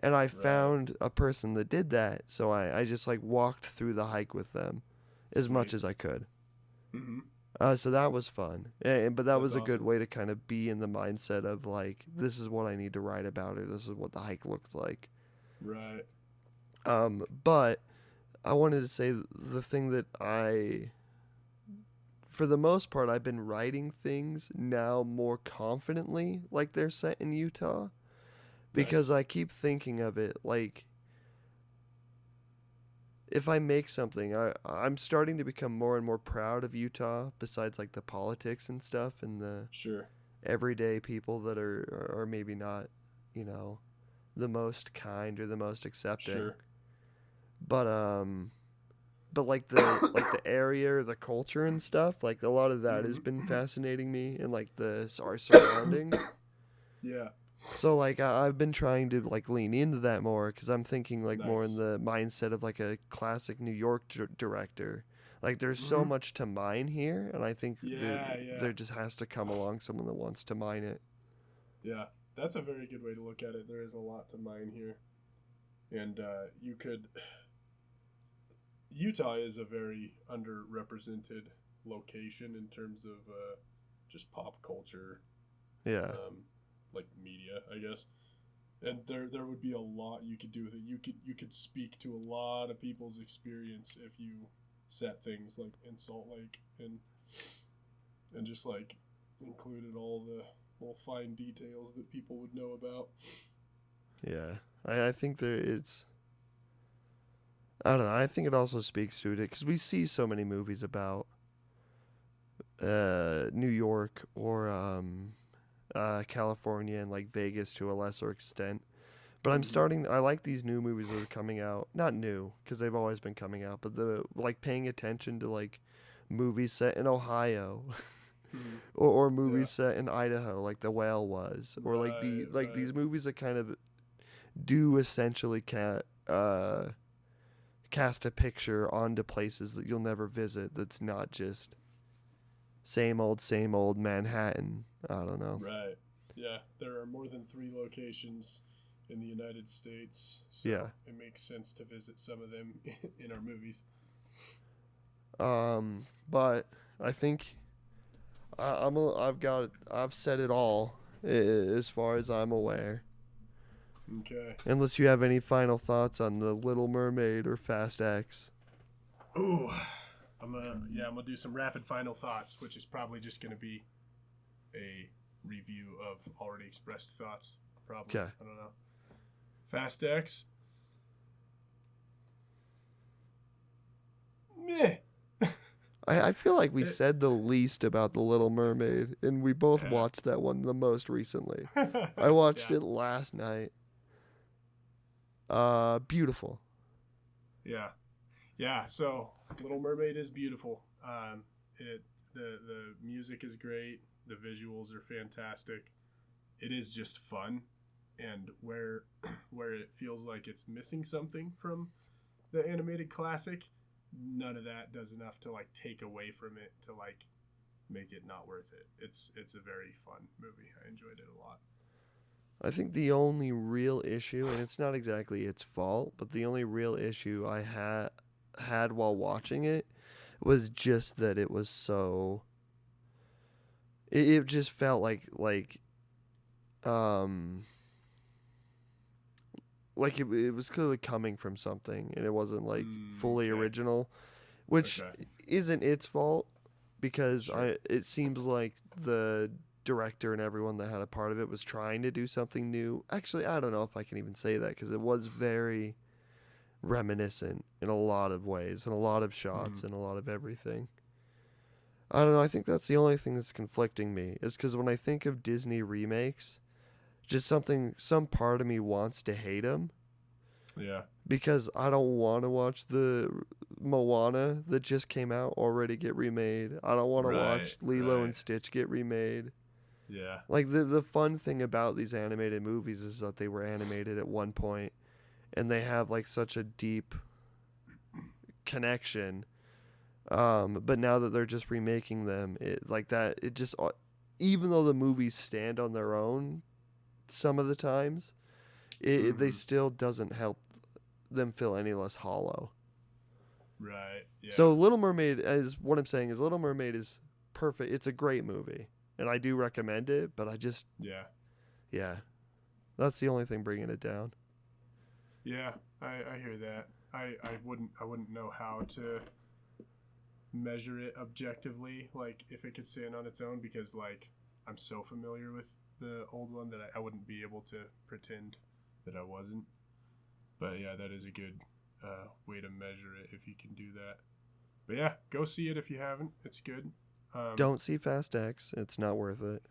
And I found a person that did that, so I just like walked through the hike with them as much Sweet. as I could. Mm-hmm. So that was fun. But that was a good awesome. way to kind of be in the mindset of like, this is what I need to write about, or this is what the hike looked like. Right. But I wanted to say the thing that for the most part, I've been writing things now more confidently, like they're set in Utah, because Nice. I keep thinking of it like, if I make something, I'm starting to become more and more proud of Utah, besides like the politics and stuff and the Sure. everyday people that are maybe not, the most kind or the most accepting. Sure. But like the area or the culture and stuff, like a lot of that has been fascinating me, and like our surroundings. Yeah. So like I've been trying to like lean into that more, because I'm thinking like more in Nice. the mindset of like a classic New York director. Like there's so much to mine here, and I think there just has to come along someone that wants to mine it. Yeah. That's a very good way to look at it. There is a lot to mine here. And Utah is a very underrepresented location in terms of just pop culture, Yeah. like media, I guess. And there would be a lot you could do with it. You could speak to a lot of people's experience if you set things like in Salt Lake and just like included all the little fine details that people would know about. Yeah. I think I don't know. I think it also speaks to it because we see so many movies about New York or California and like Vegas to a lesser extent. But I like these new movies that are coming out. Not new, because they've always been coming out, but paying attention to like movies set in Ohio or movies Yeah. set in Idaho, like The Whale was, or Right. these movies that kind of do essentially cast a picture onto places that you'll never visit. That's not just same old Manhattan. I don't know. Right. Yeah, there are more than 3 locations in the United States, so Yeah. it makes sense to visit some of them in our movies. But I think I've said it all as far as I'm aware. Okay. Unless you have any final thoughts on the Little Mermaid or Fast X. Ooh, I'm gonna do some rapid final thoughts, which is probably just gonna be a review of already expressed thoughts. Probably. Okay. I don't know. Fast X. Meh. I feel like we said the least about the Little Mermaid, and we both Yeah. watched that one the most recently. I watched Yeah. it last night. Beautiful. Yeah. Yeah, so Little Mermaid is beautiful. The music is great. The visuals are fantastic. It is just fun, and where it feels like it's missing something from the animated classic, none of that does enough to like take away from it to like make it not worth it. It's a very fun movie. I enjoyed it a lot. I think the only real issue, and it's not exactly its fault, but the only real issue I had while watching it was just that it was so. It just felt like it was clearly coming from something, and it wasn't like fully Okay. original, which Okay. isn't its fault because Sure. it seems like the director and everyone that had a part of it was trying to do something new. Actually, I don't know if I can even say that because it was very reminiscent in a lot of ways, and a lot of shots, and a lot of everything. I don't know. I think that's the only thing that's conflicting me is because when I think of Disney remakes, just some part of me wants to hate them Yeah. because I don't want to watch the Moana that just came out already get remade. I don't want to watch Lilo and Stitch get remade. Yeah. Like the fun thing about these animated movies is that they were animated at one point and they have like such a deep connection. But now that they're just remaking them, it just even though the movies stand on their own some of the times, they still doesn't help them feel any less hollow. Right. Yeah. So Little Mermaid is what I'm saying is Little Mermaid is perfect. It's a great movie, and I do recommend it. But yeah, that's the only thing bringing it down. Yeah, I hear that. I wouldn't know how to measure it objectively, like if it could stand on its own, because like I'm so familiar with the old one that I wouldn't be able to pretend that I wasn't. But yeah, that is a good way to measure it if you can do that. But yeah, go see it if you haven't. It's good. Don't see Fast X. It's not worth it.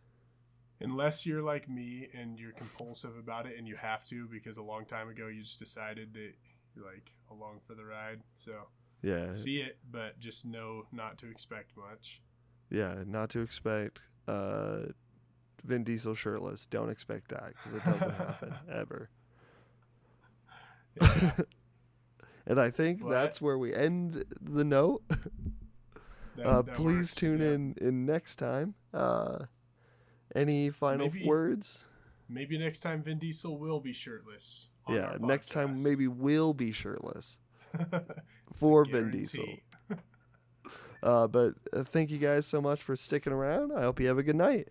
Unless you're like me and you're compulsive about it and you have to because a long time ago you just decided that you're like along for the ride. So Yeah. see it, but just know not to expect much. Yeah, not to expect Vin Diesel shirtless. Don't expect that because it doesn't happen ever. Yeah. And I think What? that's where we end the note. That Please works, tune yeah. in next time. Any final words? Maybe next time Vin Diesel will be shirtless. On Yeah, our next time podcast. maybe we'll be shirtless It's for a Vin Diesel. guarantee. But thank you guys so much for sticking around. I hope you have a good night.